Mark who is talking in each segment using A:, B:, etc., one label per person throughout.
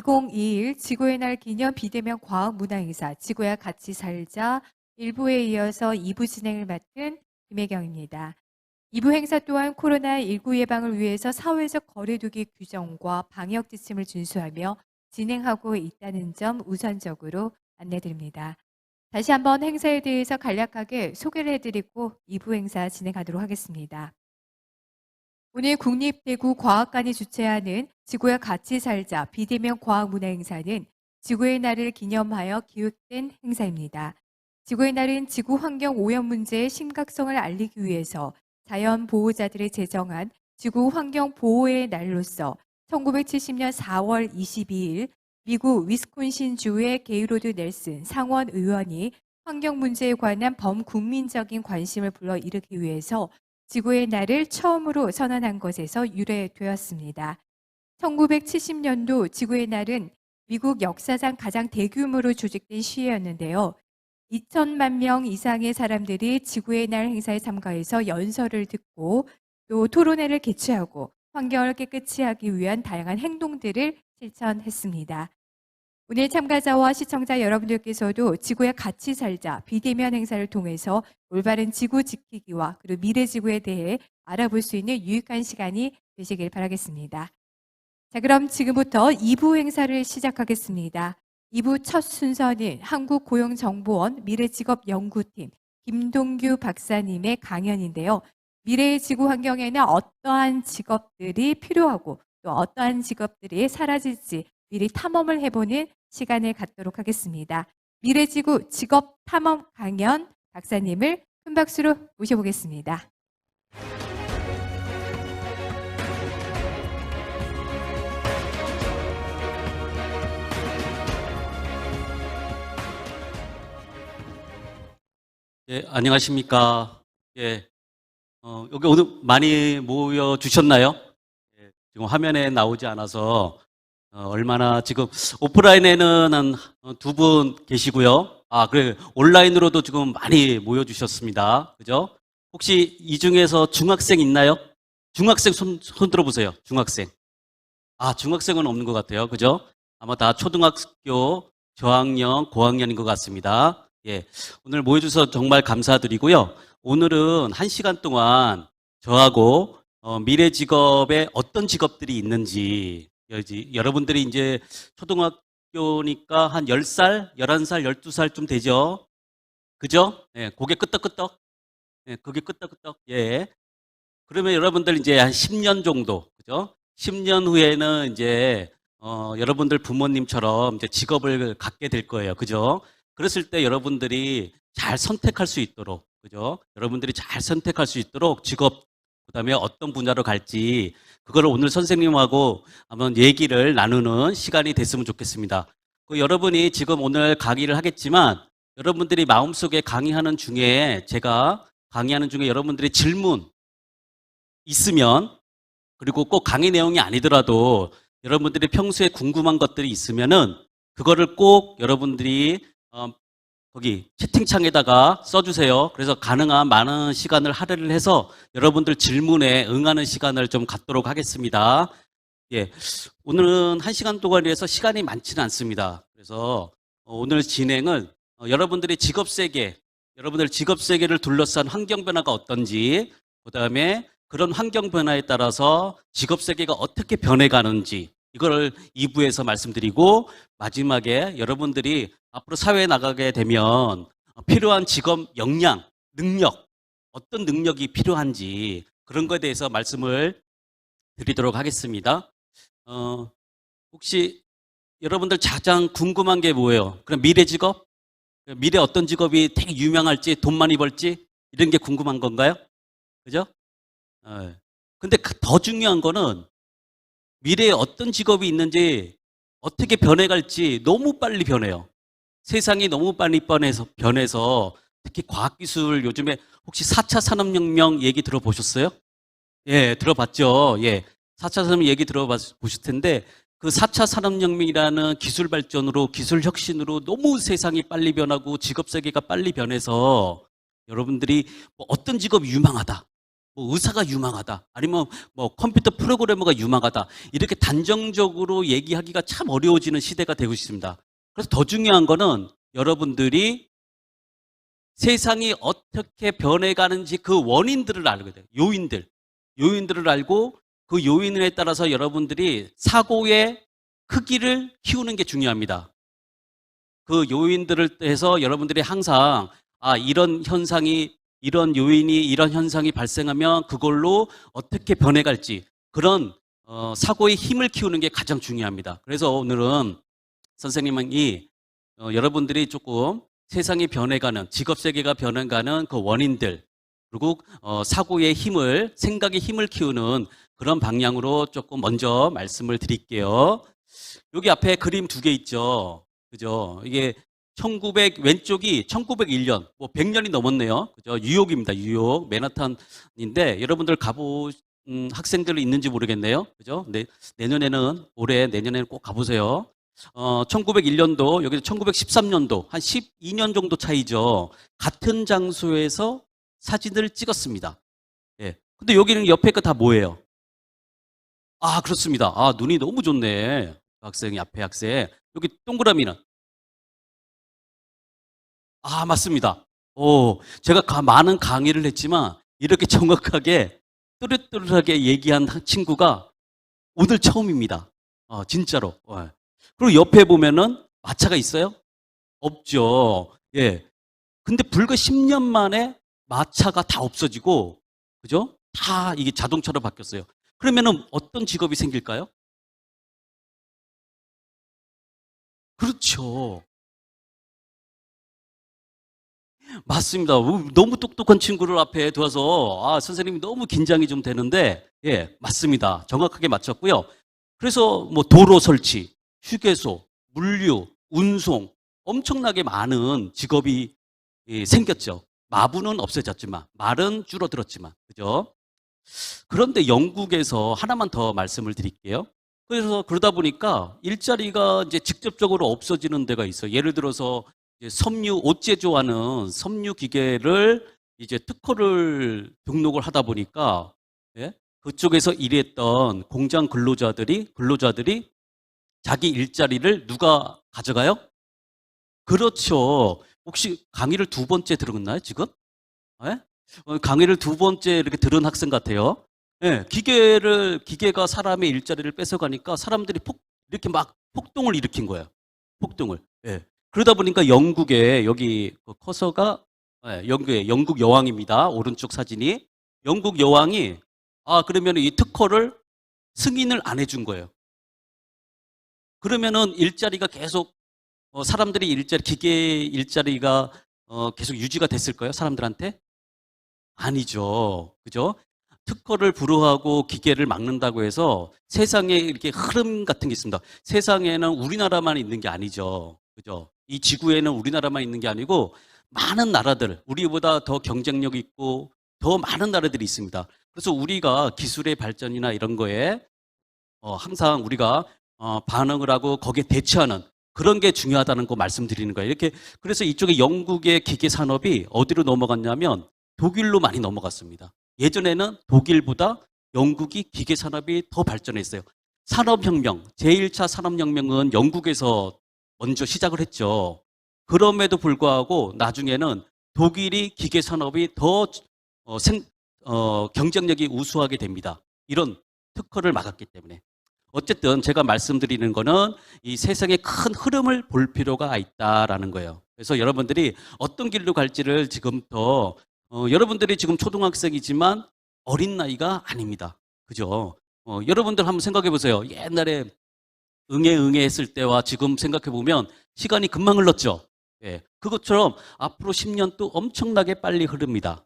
A: 2021 지구의 날 기념 비대면 과학문화행사 지구야 같이 살자 1부에 이어서 2부 진행을 맡은 김혜경입니다. 2부 행사 또한 코로나19 예방을 위해서 사회적 거리두기 규정과 방역 지침을 준수하며 진행하고 있다는 점 우선적으로 안내드립니다. 다시 한번 행사에 대해서 간략하게 소개를 해드리고 2부 행사 진행하도록 하겠습니다. 오늘 국립대구과학관이 주최하는 지구와 같이 살자 비대면 과학문화 행사는 지구의 날을 기념하여 기획된 행사입니다. 지구의 날은 지구 환경 오염 문제의 심각성을 알리기 위해서 자연 보호자들이 제정한 지구 환경 보호의 날로서 1970년 4월 22일 미국 위스콘신주의 게이로드 넬슨 상원 의원이 환경 문제에 관한 범국민적인 관심을 불러일으키기 위해서 지구의 날을 처음으로 선언한 것에서 유래되었습니다. 1970년도 지구의 날은 미국 역사상 가장 대규모로 조직된 시위였는데요. 2천만 명 이상의 사람들이 지구의 날 행사에 참가해서 연설을 듣고 또 토론회를 개최하고 환경을 깨끗이 하기 위한 다양한 행동들을 실천했습니다. 오늘 참가자와 시청자 여러분들께서도 지구에 같이 살자 비대면 행사를 통해서 올바른 지구 지키기와 그리고 미래 지구에 대해 알아볼 수 있는 유익한 시간이 되시길 바라겠습니다. 자, 그럼 지금부터 2부 행사를 시작하겠습니다. 2부 첫 순서는 한국고용정보원 미래직업연구팀 김동규 박사님의 강연인데요. 미래의 지구 환경에는 어떠한 직업들이 필요하고 또 어떠한 직업들이 사라질지 미리 탐험을 해보는 시간을 갖도록 하겠습니다. 미래지구 직업탐험 강연 박사님을 큰 박수로 모셔보겠습니다.
B: 예, 안녕하십니까. 예, 여기 오늘 많이 모여 주셨나요? 예, 지금 화면에 나오지 않아서 얼마나 지금 오프라인에는 한 두 분 계시고요. 아, 그래 온라인으로도 지금 많이 모여 주셨습니다. 그죠? 혹시 이 중에서 중학생 있나요? 중학생 손 들어보세요. 중학생. 아, 중학생은 없는 것 같아요. 그죠? 아마 다 초등학교 저학년, 고학년인 것 같습니다. 예, 오늘 모여주셔서 정말 감사드리고요. 오늘은 1시간 동안 저하고 미래 직업에 어떤 직업들이 있는지, 여러분들이 이제 초등학교니까 한 10살, 11살, 12살쯤 되죠? 그죠? 예, 고개 끄덕끄덕. 예, 고개 끄덕끄덕. 예. 그러면 여러분들 이제 한 10년 정도, 그죠? 10년 후에는 이제 여러분들 부모님처럼 이제 직업을 갖게 될 거예요. 그죠? 그랬을 때 여러분들이 잘 선택할 수 있도록, 그죠? 여러분들이 잘 선택할 수 있도록 직업, 그다음에 어떤 분야로 갈지, 그거를 오늘 선생님하고 한번 얘기를 나누는 시간이 됐으면 좋겠습니다. 여러분이 지금 오늘 강의를 하겠지만, 여러분들이 마음속에 강의하는 중에, 제가 강의하는 중에 여러분들이 질문 있으면, 그리고 꼭 강의 내용이 아니더라도 여러분들이 평소에 궁금한 것들이 있으면은 그거를 꼭 여러분들이 거기 채팅창에다가 써주세요. 그래서 가능한 많은 시간을 할애를 해서 여러분들 질문에 응하는 시간을 좀 갖도록 하겠습니다. 예, 오늘은 1시간 동안이라서 시간이 많지는 않습니다. 그래서 오늘 진행은 여러분들의 직업 세계, 여러분들 직업 세계를 둘러싼 환경 변화가 어떤지, 그다음에 그런 환경 변화에 따라서 직업 세계가 어떻게 변해가는지 이걸 2부에서 말씀드리고, 마지막에 여러분들이 앞으로 사회에 나가게 되면 필요한 직업 역량, 능력, 어떤 능력이 필요한지 그런 거에 대해서 말씀을 드리도록 하겠습니다. 혹시 여러분들 가장 궁금한 게 뭐예요? 그럼 미래 직업? 미래 어떤 직업이 되게 유명할지, 돈 많이 벌지? 이런 게 궁금한 건가요? 그죠? 근데 더 중요한 거는 미래에 어떤 직업이 있는지, 어떻게 변해갈지 너무 빨리 변해요. 세상이 너무 빨리 변해서 특히 과학기술, 요즘에 혹시 4차 산업혁명 얘기 들어보셨어요? 예, 들어봤죠. 예. 4차 산업혁명 얘기 들어보실 텐데, 그 4차 산업혁명이라는 기술 발전으로, 기술 혁신으로 너무 세상이 빨리 변하고 직업 세계가 빨리 변해서 여러분들이 뭐 어떤 직업이 유망하다, 뭐 의사가 유망하다, 아니면 뭐 컴퓨터 프로그래머가 유망하다, 이렇게 단정적으로 얘기하기가 참 어려워지는 시대가 되고 있습니다. 그래서 더 중요한 거는 여러분들이 세상이 어떻게 변해가는지 그 원인들을 알게 돼요. 요인들을 알고 그 요인에 따라서 여러분들이 사고의 크기를 키우는 게 중요합니다. 그 요인들을 해서 여러분들이 항상 이런 현상이, 이런 요인이, 이런 현상이 발생하면 그걸로 어떻게 변해갈지, 그런 사고의 힘을 키우는 게 가장 중요합니다. 그래서 오늘은 선생님이 여러분들이 조금 세상이 변해가는, 직업 세계가 변해가는 그 원인들, 그리고 사고의 힘을, 생각의 힘을 키우는 그런 방향으로 조금 먼저 말씀을 드릴게요. 여기 앞에 그림 두 개 있죠. 그죠? 이게 왼쪽이 1901년, 뭐 100년이 넘었네요. 그죠? 뉴욕입니다. 뉴욕, 맨하탄인데, 여러분들 가본 학생들이 있는지 모르겠네요. 그죠? 내년에는 꼭 가보세요. 1901년도, 여기는 1913년도, 한 12년 정도 차이죠. 같은 장소에서 사진을 찍었습니다. 예. 근데 여기는 옆에 거 다 뭐예요? 그렇습니다. 눈이 너무 좋네. 학생이, 앞에 학생. 여기 동그라미는? 맞습니다. 제가 많은 강의를 했지만, 이렇게 정확하게, 또렷또렷하게 얘기한 친구가 오늘 처음입니다. 진짜로. 그리고 옆에 보면은 마차가 있어요? 없죠. 예. 근데 불과 10년 만에 마차가 다 없어지고, 그죠? 다 이게 자동차로 바뀌었어요. 그러면은 어떤 직업이 생길까요? 그렇죠. 맞습니다. 너무 똑똑한 친구를 앞에 두어서 선생님이 너무 긴장이 좀 되는데, 예, 맞습니다. 정확하게 맞췄고요. 그래서 뭐 도로 설치, 휴게소, 물류, 운송, 엄청나게 많은 직업이 생겼죠. 마부는 없어졌지만, 말은 줄어들었지만, 그죠? 그런데 영국에서 하나만 더 말씀을 드릴게요. 그래서 그러다 보니까 일자리가 이제 직접적으로 없어지는 데가 있어요. 예를 들어서 이제 옷 제조하는 섬유 기계를 이제 특허를 등록을 하다 보니까, 예? 그쪽에서 일했던 공장 근로자들이 자기 일자리를 누가 가져가요? 그렇죠. 혹시 강의를 두 번째 들었나요, 지금? 예? 강의를 두 번째 이렇게 들은 학생 같아요. 예, 기계가 사람의 일자리를 뺏어가니까 사람들이 이렇게 막 폭동을 일으킨 거예요. 폭동을. 예. 그러다 보니까 영국에, 여기 그 커서가, 영국 여왕입니다. 오른쪽 사진이. 영국 여왕이, 그러면 이 특허를 승인을 안 해준 거예요. 그러면은 일자리가 계속, 사람들이 기계 일자리가 계속 유지가 됐을까요? 사람들한테? 아니죠. 그죠? 특허를 불허하고 기계를 막는다고 해서 세상에 이렇게 흐름 같은 게 있습니다. 세상에는 우리나라만 있는 게 아니죠. 그죠? 이 지구에는 우리나라만 있는 게 아니고 많은 나라들, 우리보다 더 경쟁력 있고 더 많은 나라들이 있습니다. 그래서 우리가 기술의 발전이나 이런 거에 항상 우리가 반응을 하고 거기에 대처하는 그런 게 중요하다는 거 말씀드리는 거예요. 이렇게 그래서 이쪽에 영국의 기계 산업이 어디로 넘어갔냐면 독일로 많이 넘어갔습니다. 예전에는 독일보다 영국이 기계 산업이 더 발전했어요. 산업혁명, 제1차 산업혁명은 영국에서 먼저 시작을 했죠. 그럼에도 불구하고 나중에는 독일이 기계 산업이 더 경쟁력이 우수하게 됩니다. 이런 특허를 막았기 때문에. 어쨌든 제가 말씀드리는 거는 이 세상의 큰 흐름을 볼 필요가 있다라는 거예요. 그래서 여러분들이 어떤 길로 갈지를 지금부터 여러분들이 지금 초등학생이지만 어린 나이가 아닙니다. 그죠? 여러분들 한번 생각해 보세요. 옛날에 응애 했을 때와 지금 생각해 보면 시간이 금방 흘렀죠. 예. 그것처럼 앞으로 10년 또 엄청나게 빨리 흐릅니다.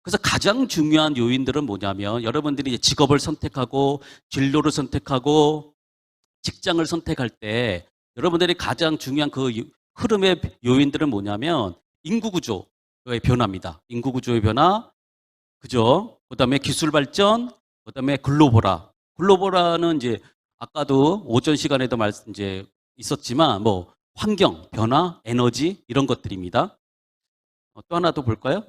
B: 그래서 가장 중요한 요인들은 뭐냐면 여러분들이 이제 직업을 선택하고 진로를 선택하고 직장을 선택할 때 여러분들이 가장 중요한 그 흐름의 요인들은 뭐냐면 인구 구조의 변화입니다. 인구 구조의 변화, 그죠? 그다음에 기술 발전, 그다음에 글로벌화는 이제 아까도 오전 시간에도 이제 있었지만 뭐 환경 변화, 에너지 이런 것들입니다. 또 하나 더 볼까요?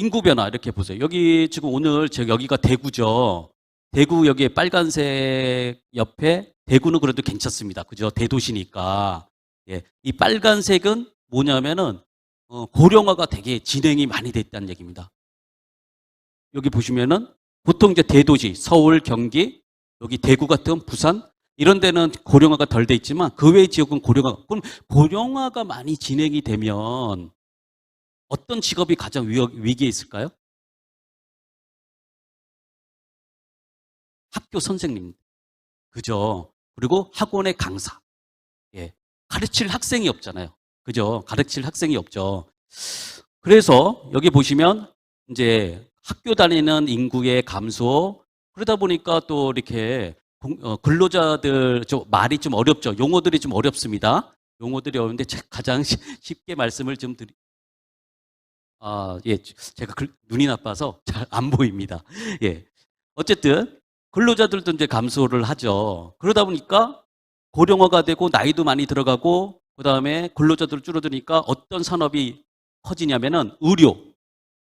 B: 인구 변화 이렇게 보세요. 여기 지금 오늘 제가 여기가 대구죠. 대구 여기에 빨간색 옆에 대구는 그래도 괜찮습니다. 그죠? 대도시니까. 예. 이 빨간색은 뭐냐면은 고령화가 되게 진행이 많이 됐다는 얘기입니다. 여기 보시면은 보통 이제 대도시, 서울, 경기, 여기 대구 같은 부산 이런 데는 고령화가 덜 돼 있지만 그 외의 지역은 고령화. 그럼 고령화가 많이 진행이 되면 어떤 직업이 가장 위기에 있을까요? 학교 선생님. 그죠? 그리고 학원의 강사. 예. 가르칠 학생이 없잖아요. 그죠? 가르칠 학생이 없죠. 그래서 여기 보시면 이제 학교 다니는 인구의 감소, 그러다 보니까 또 이렇게 근로자들 말이 좀 어렵죠. 용어들이 좀 어렵습니다. 용어들이 어려운데 가장 쉽게 말씀을 좀 예, 제가 눈이 나빠서 잘 안 보입니다. 예. 어쨌든 근로자들도 이제 감소를 하죠. 그러다 보니까 고령화가 되고 나이도 많이 들어가고 그다음에 근로자들 줄어드니까 어떤 산업이 커지냐면은 의료,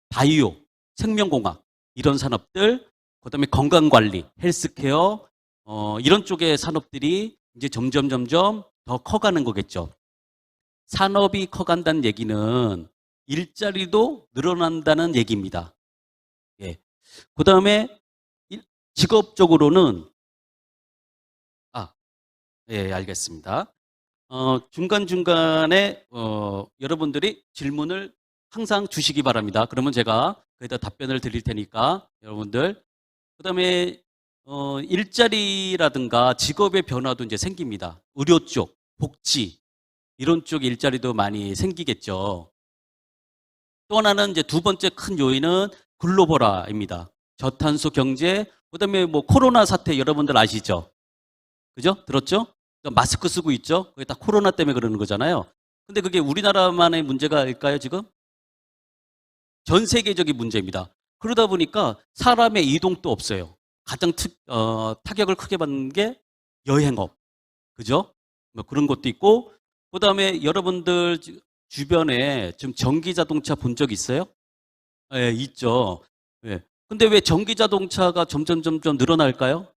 B: 바이오, 생명공학 이런 산업들, 그다음에 건강관리, 헬스케어 이런 쪽의 산업들이 이제 점점 더 커가는 거겠죠. 산업이 커간다는 얘기는 일자리도 늘어난다는 얘기입니다. 예. 그다음에 직업적으로는 예, 알겠습니다. 중간중간에 여러분들이 질문을 항상 주시기 바랍니다. 그러면 제가 거기다 답변을 드릴 테니까 여러분들. 그다음에 일자리라든가 직업의 변화도 이제 생깁니다. 의료 쪽, 복지 이런 쪽 일자리도 많이 생기겠죠. 또 하나는 이제 두 번째 큰 요인은 글로벌화입니다. 저탄소 경제, 그다음에 뭐 코로나 사태 여러분들 아시죠? 그죠? 들었죠? 마스크 쓰고 있죠? 그게 다 코로나 때문에 그러는 거잖아요. 근데 그게 우리나라만의 문제가일까요, 지금? 전 세계적인 문제입니다. 그러다 보니까 사람의 이동도 없어요. 가장 타격을 크게 받는 게 여행업. 그죠? 뭐 그런 것도 있고, 그 다음에 여러분들 주변에 지금 전기 자동차 본 적 있어요? 예, 있죠. 예. 근데 왜 전기 자동차가 점점 늘어날까요?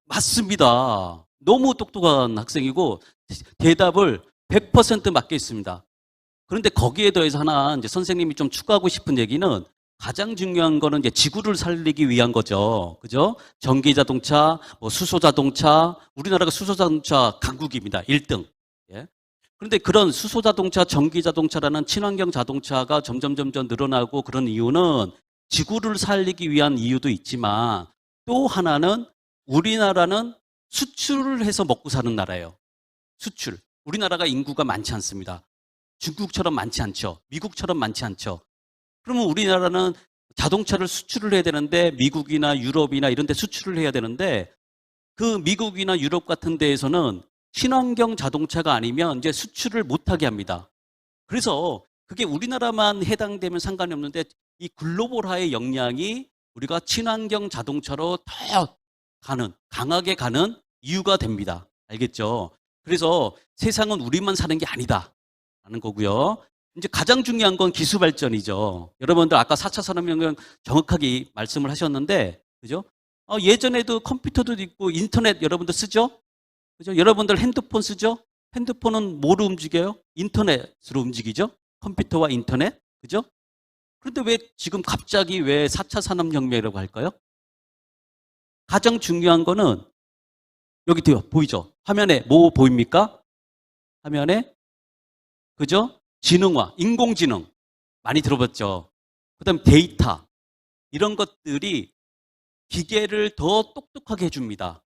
B: 맞습니다. 너무 똑똑한 학생이고 대답을 100% 맞게 했습니다. 그런데 거기에 더해서 하나 이제 선생님이 좀 추가하고 싶은 얘기는 가장 중요한 거는 이제 지구를 살리기 위한 거죠. 그죠? 전기 자동차, 뭐 수소 자동차, 우리나라가 수소 자동차 강국입니다. 1등. 예. 그런데 그런 수소 자동차, 전기 자동차라는 친환경 자동차가 점점 늘어나고 그런 이유는 지구를 살리기 위한 이유도 있지만 또 하나는 우리나라는 수출을 해서 먹고 사는 나라예요. 수출. 우리나라가 인구가 많지 않습니다. 중국처럼 많지 않죠. 미국처럼 많지 않죠. 그러면 우리나라는 자동차를 수출을 해야 되는데 미국이나 유럽이나 이런 데 수출을 해야 되는데 그 미국이나 유럽 같은 데에서는 친환경 자동차가 아니면 이제 수출을 못하게 합니다. 그래서 그게 우리나라만 해당되면 상관이 없는데 이 글로벌화의 역량이 우리가 친환경 자동차로 더 강하게 가는 이유가 됩니다. 알겠죠? 그래서 세상은 우리만 사는 게 아니다. 라는 거고요. 이제 가장 중요한 건 기술 발전이죠. 여러분들 아까 4차 산업혁명 정확하게 말씀을 하셨는데, 그죠? 예전에도 컴퓨터도 있고 인터넷 여러분들 쓰죠? 그죠? 여러분들 핸드폰 쓰죠? 핸드폰은 뭐로 움직여요? 인터넷으로 움직이죠? 컴퓨터와 인터넷? 그죠? 그런데 왜 지금 갑자기 왜 4차 산업혁명이라고 할까요? 가장 중요한 거는 여기 보이죠? 화면에 뭐 보입니까? 화면에 그죠? 지능화, 인공지능 많이 들어봤죠? 그다음 데이터 이런 것들이 기계를 더 똑똑하게 해줍니다.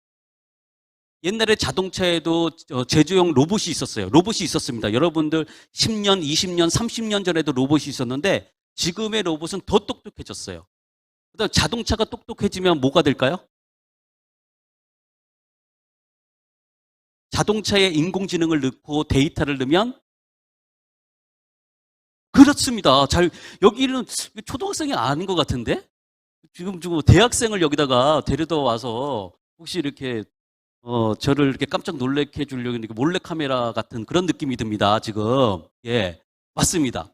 B: 옛날에 자동차에도 제조용 로봇이 있었어요. 로봇이 있었습니다. 여러분들 10년, 20년, 30년 전에도 로봇이 있었는데 지금의 로봇은 더 똑똑해졌어요. 그다음 자동차가 똑똑해지면 뭐가 될까요? 자동차에 인공지능을 넣고 데이터를 넣으면 그렇습니다. 여기는 초등학생이 아는 것 같은데? 지금 대학생을 여기다가 데려다 와서 혹시 이렇게 저를 이렇게 깜짝 놀래게 해주려고 이렇게 몰래카메라 같은 그런 느낌이 듭니다, 지금. 예, 맞습니다.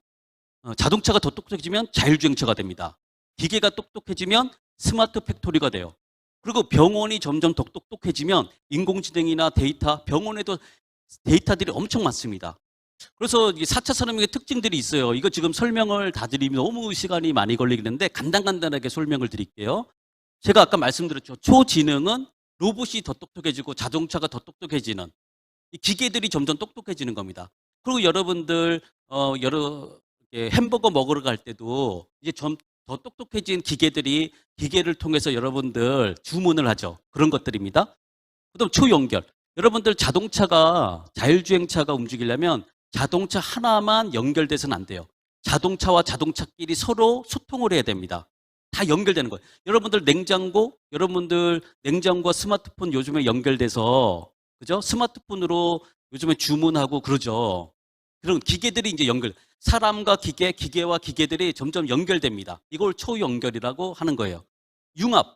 B: 자동차가 더 똑똑해지면 자율주행차가 됩니다. 기계가 똑똑해지면 스마트 팩토리가 돼요. 그리고 병원이 점점 더 똑똑해지면 인공지능이나 데이터, 병원에도 데이터들이 엄청 많습니다. 그래서 이 4차 산업의 특징들이 있어요. 이거 지금 설명을 다 드리면 너무 시간이 많이 걸리겠는데 간단하게 설명을 드릴게요. 제가 아까 말씀드렸죠. 초지능은 로봇이 더 똑똑해지고 자동차가 더 똑똑해지는 이 기계들이 점점 똑똑해지는 겁니다. 그리고 여러분들 햄버거 먹으러 갈 때도 이제 좀 더 똑똑해진 기계를 통해서 여러분들 주문을 하죠. 그런 것들입니다. 그다음 초연결. 여러분들 자동차가 자율주행차가 움직이려면 자동차 하나만 연결돼서는 안 돼요. 자동차와 자동차끼리 서로 소통을 해야 됩니다. 다 연결되는 거예요. 여러분들 냉장고와 스마트폰 요즘에 연결돼서 그죠? 스마트폰으로 요즘에 주문하고 그러죠. 그런 기계들이 이제 사람과 기계와 기계들이 점점 연결됩니다. 이걸 초연결이라고 하는 거예요. 융합.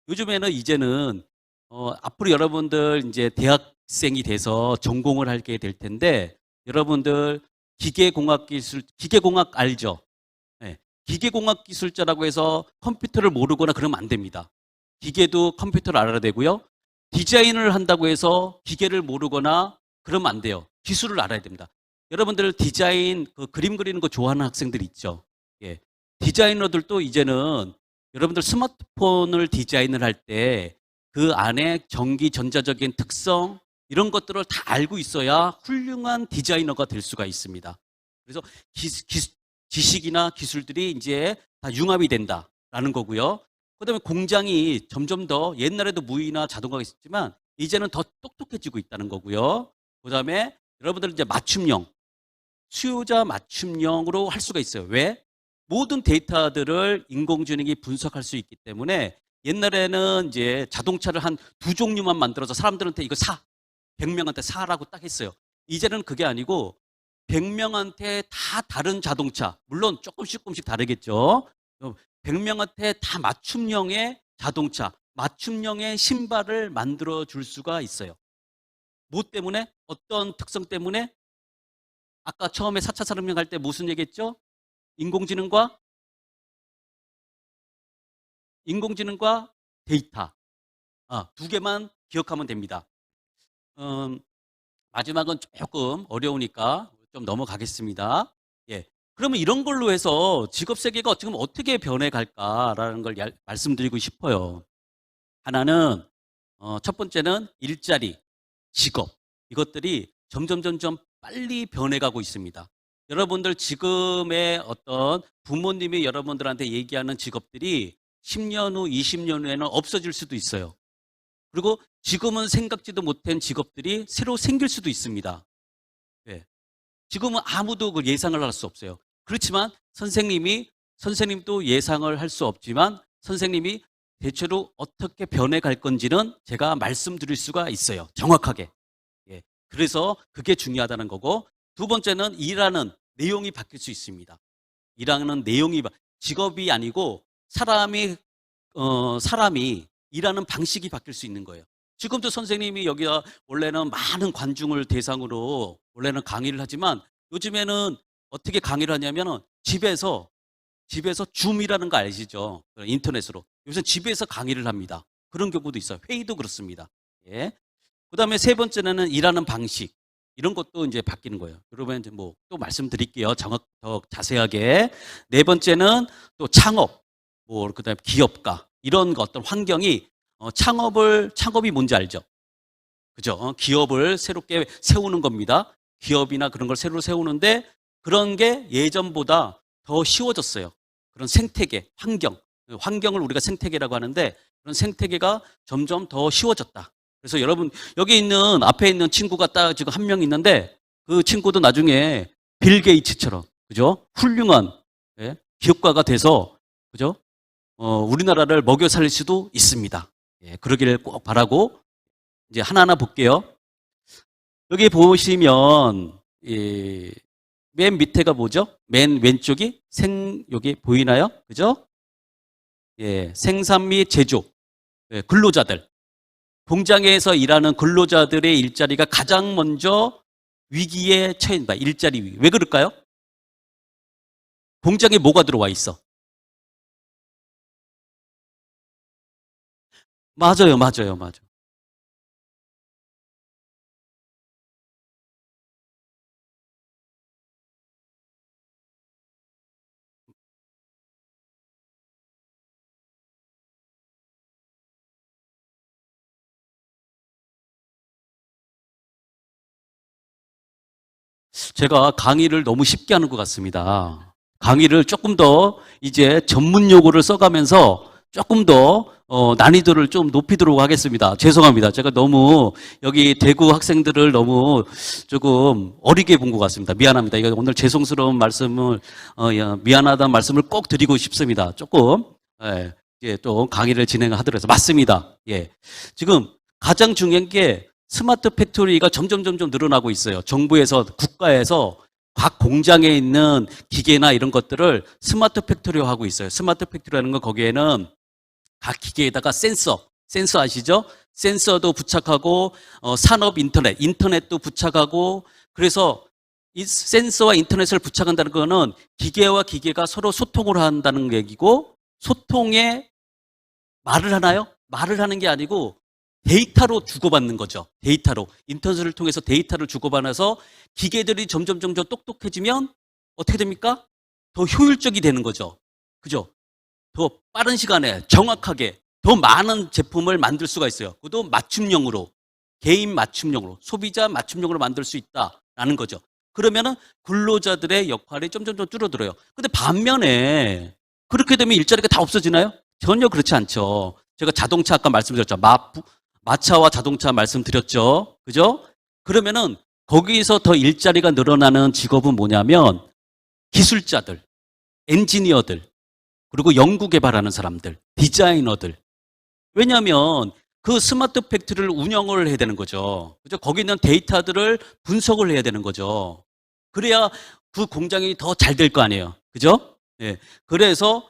B: 요즘에는 이제는 앞으로 여러분들 이제 대학생이 돼서 전공을 하게 될 텐데 여러분들 기계공학 알죠? 네. 기계공학 기술자라고 해서 컴퓨터를 모르거나 그러면 안 됩니다. 기계도 컴퓨터를 알아야 되고요. 디자인을 한다고 해서 기계를 모르거나 그러면 안 돼요. 기술을 알아야 됩니다. 여러분들 디자인, 그림 그리는 거 좋아하는 학생들 있죠? 예. 디자이너들도 이제는 여러분들 스마트폰을 디자인을 할 때 그 안에 전기, 전자적인 특성, 이런 것들을 다 알고 있어야 훌륭한 디자이너가 될 수가 있습니다. 그래서 지식이나 기술들이 이제 다 융합이 된다라는 거고요. 그 다음에 공장이 점점 더 옛날에도 무기나 자동화가 있었지만 이제는 더 똑똑해지고 있다는 거고요. 그 다음에 여러분들 이제 맞춤형, 수요자 맞춤형으로 할 수가 있어요. 왜? 모든 데이터들을 인공지능이 분석할 수 있기 때문에 옛날에는 이제 자동차를 한 두 종류만 만들어서 사람들한테 이거 사. 100명한테 사라고 딱 했어요. 이제는 그게 아니고 100명한테 다 다른 자동차, 물론 조금씩 다르겠죠. 100명한테 다 맞춤형의 자동차, 맞춤형의 신발을 만들어 줄 수가 있어요. 뭐 때문에? 어떤 특성 때문에? 아까 처음에 4차 산업혁명 할 때 무슨 얘기했죠? 인공지능과 데이터. 두 개만 기억하면 됩니다. 마지막은 조금 어려우니까 좀 넘어가겠습니다. 예. 그러면 이런 걸로 해서 직업 세계가 지금 어떻게 변해갈까라는 걸 말씀드리고 싶어요. 하나는, 첫 번째는 일자리, 직업. 이것들이 점점 빨리 변해가고 있습니다. 여러분들 지금의 어떤 부모님이 여러분들한테 얘기하는 직업들이 10년 후, 20년 후에는 없어질 수도 있어요. 그리고 지금은 생각지도 못한 직업들이 새로 생길 수도 있습니다. 네. 지금은 아무도 그 예상을 할 수 없어요. 그렇지만 선생님도 예상을 할 수 없지만 선생님이 대체로 어떻게 변해갈 건지는 제가 말씀드릴 수가 있어요. 정확하게. 예. 그래서 그게 중요하다는 거고, 두 번째는 일하는 내용이 바뀔 수 있습니다. 일하는 내용이 직업이 아니고 사람이 일하는 방식이 바뀔 수 있는 거예요. 지금도 선생님이 여기가 원래는 많은 관중을 대상으로 원래는 강의를 하지만 요즘에는 어떻게 강의를 하냐면 집에서 줌이라는 거 아시죠? 인터넷으로. 요새 집에서 강의를 합니다. 그런 경우도 있어요. 회의도 그렇습니다. 예. 그 다음에 세 번째는 일하는 방식. 이런 것도 이제 바뀌는 거예요. 그러면 이제 뭐 또 말씀드릴게요. 더 자세하게. 네 번째는 또 창업. 그다음에 기업가. 이런 어떤 환경이 창업이 뭔지 알죠? 그죠? 기업을 새롭게 세우는 겁니다. 기업이나 그런 걸 새로 세우는데 그런 게 예전보다 더 쉬워졌어요. 그런 생태계, 환경을 우리가 생태계라고 하는데 그런 생태계가 점점 더 쉬워졌다. 그래서 여러분 앞에 있는 친구가 딱 지금 한 명 있는데 그 친구도 나중에 빌 게이츠처럼 그죠? 훌륭한 기업가가 돼서 그죠? 우리나라를 먹여 살릴 수도 있습니다. 예, 그러기를 꼭 바라고 이제 하나하나 볼게요. 여기 보시면 맨 밑에가 뭐죠? 맨 왼쪽이 여기 보이나요? 그죠? 예, 생산 및 제조, 예, 근로자들. 공장에서 일하는 근로자들의 일자리가 가장 먼저 위기에 처해진다. 일자리 위기. 왜 그럴까요? 공장에 뭐가 들어와 있어? 맞아요, 맞아요, 맞아요. 제가 강의를 너무 쉽게 하는 것 같습니다. 강의를 조금 더 이제 전문 용어를 써가면서 조금 더 난이도를 좀 높이도록 하겠습니다. 죄송합니다. 제가 너무 여기 대구 학생들을 너무 조금 어리게 본 것 같습니다. 미안합니다. 이거 오늘 죄송스러운 말씀을 미안하다는 말씀을 꼭 드리고 싶습니다. 조금 예, 예, 또 강의를 진행하도록 해서 맞습니다. 예, 지금 가장 중요한 게 스마트 팩토리가 점점 늘어나고 있어요. 정부에서, 국가에서 각 공장에 있는 기계나 이런 것들을 스마트 팩토리화 하고 있어요. 스마트 팩토리라는 건 거기에는 각 기계에다가 센서 아시죠? 센서도 부착하고, 산업 인터넷도 부착하고, 그래서 이 센서와 인터넷을 부착한다는 거는 기계와 기계가 서로 소통을 한다는 얘기고, 소통에 말을 하나요? 말을 하는 게 아니고 데이터로 주고받는 거죠. 데이터로. 인터넷을 통해서 데이터를 주고받아서 기계들이 점점 똑똑해지면 어떻게 됩니까? 더 효율적이 되는 거죠. 그죠? 더 빠른 시간에 정확하게 더 많은 제품을 만들 수가 있어요. 그것도 맞춤형으로, 개인 맞춤형으로, 소비자 맞춤형으로 만들 수 있다라는 거죠. 그러면은 근로자들의 역할이 점점 줄어들어요. 근데 반면에 그렇게 되면 일자리가 다 없어지나요? 전혀 그렇지 않죠. 제가 자동차 아까 말씀드렸죠. 마차와 자동차 말씀드렸죠. 그죠? 그러면은 거기서 더 일자리가 늘어나는 직업은 뭐냐면 기술자들, 엔지니어들, 그리고 연구 개발하는 사람들, 디자이너들. 왜냐하면 그 스마트 팩트리를 운영을 해야 되는 거죠. 그죠? 거기 있는 데이터들을 분석을 해야 되는 거죠. 그래야 그 공장이 더 잘 될 거 아니에요. 그죠? 예. 그래서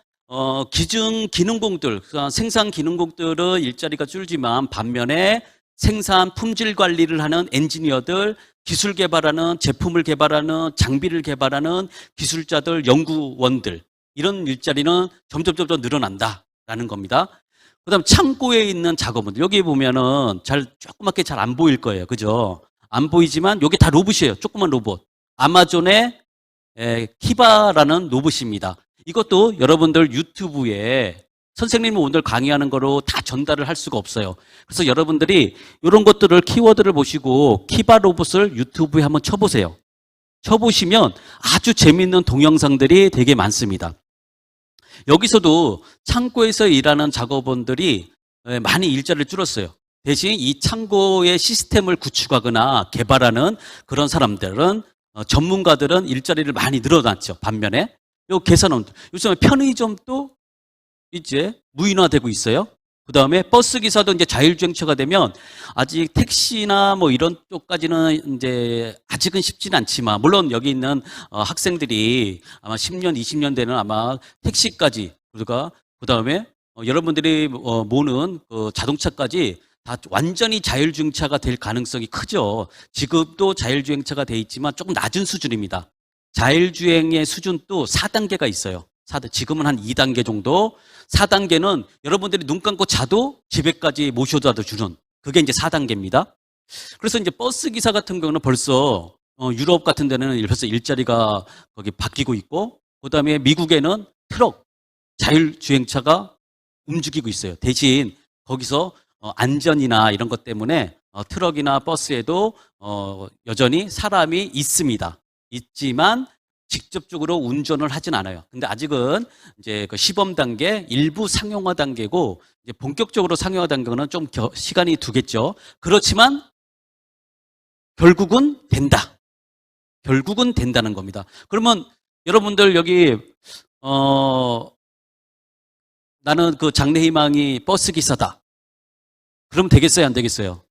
B: 기준 기능공들, 생산 기능공들은 일자리가 줄지만 반면에 생산 품질 관리를 하는 엔지니어들, 기술 개발하는, 제품을 개발하는, 장비를 개발하는 기술자들, 연구원들, 이런 일자리는 점점 늘어난다라는 겁니다. 그 다음 창고에 있는 작업원들, 여기 보면은 조그맣게 잘 안 보일 거예요. 그죠? 안 보이지만 여기 다 로봇이에요. 조그만 로봇. 아마존의 키바라는 로봇입니다. 이것도 여러분들 유튜브에 선생님은 오늘 강의하는 거로 다 전달을 할 수가 없어요. 그래서 여러분들이 이런 것들을 키워드를 보시고 키바 로봇을 유튜브에 한번 쳐보세요. 쳐보시면 아주 재밌는 동영상들이 되게 많습니다. 여기서도 창고에서 일하는 작업원들이 많이 일자리를 줄었어요. 대신 이 창고의 시스템을 구축하거나 개발하는 그런 사람들은 전문가들은 일자리를 많이 늘어났죠. 반면에 요 계산원, 요즘에 편의점도 이제 무인화되고 있어요. 그 다음에 버스 기사도 이제 자율주행차가 되면 아직 택시나 뭐 이런 쪽까지는 이제 아직은 쉽지는 않지만 물론 여기 있는 학생들이 아마 10년, 20년 되는 아마 택시까지 그러니까 그 다음에 여러분들이 모는 그 자동차까지 다 완전히 자율주행차가 될 가능성이 크죠. 지금도 자율주행차가 돼 있지만 조금 낮은 수준입니다. 자율주행의 수준도 4단계가 있어요. 지금은 한 2단계 정도. 4단계는 여러분들이 눈 감고 자도 집에까지 모셔다 주는 그게 이제 4단계입니다. 그래서 이제 버스 기사 같은 경우는 벌써 유럽 같은 데는 벌써 일자리가 거기 바뀌고 있고 그다음에 미국에는 트럭 자율주행차가 움직이고 있어요. 대신 거기서 안전이나 이런 것 때문에 트럭이나 버스에도 여전히 사람이 있습니다. 있지만 직접적으로 운전을 하진 않아요. 근데 아직은 이제 그 시범 단계, 일부 상용화 단계고 이제 본격적으로 상용화 단계는 좀 시간이 두겠죠. 그렇지만 결국은 된다. 결국은 된다는 겁니다. 그러면 여러분들 여기 나는 그 장래희망이 버스 기사다. 그럼 되겠어요, 안 되겠어요?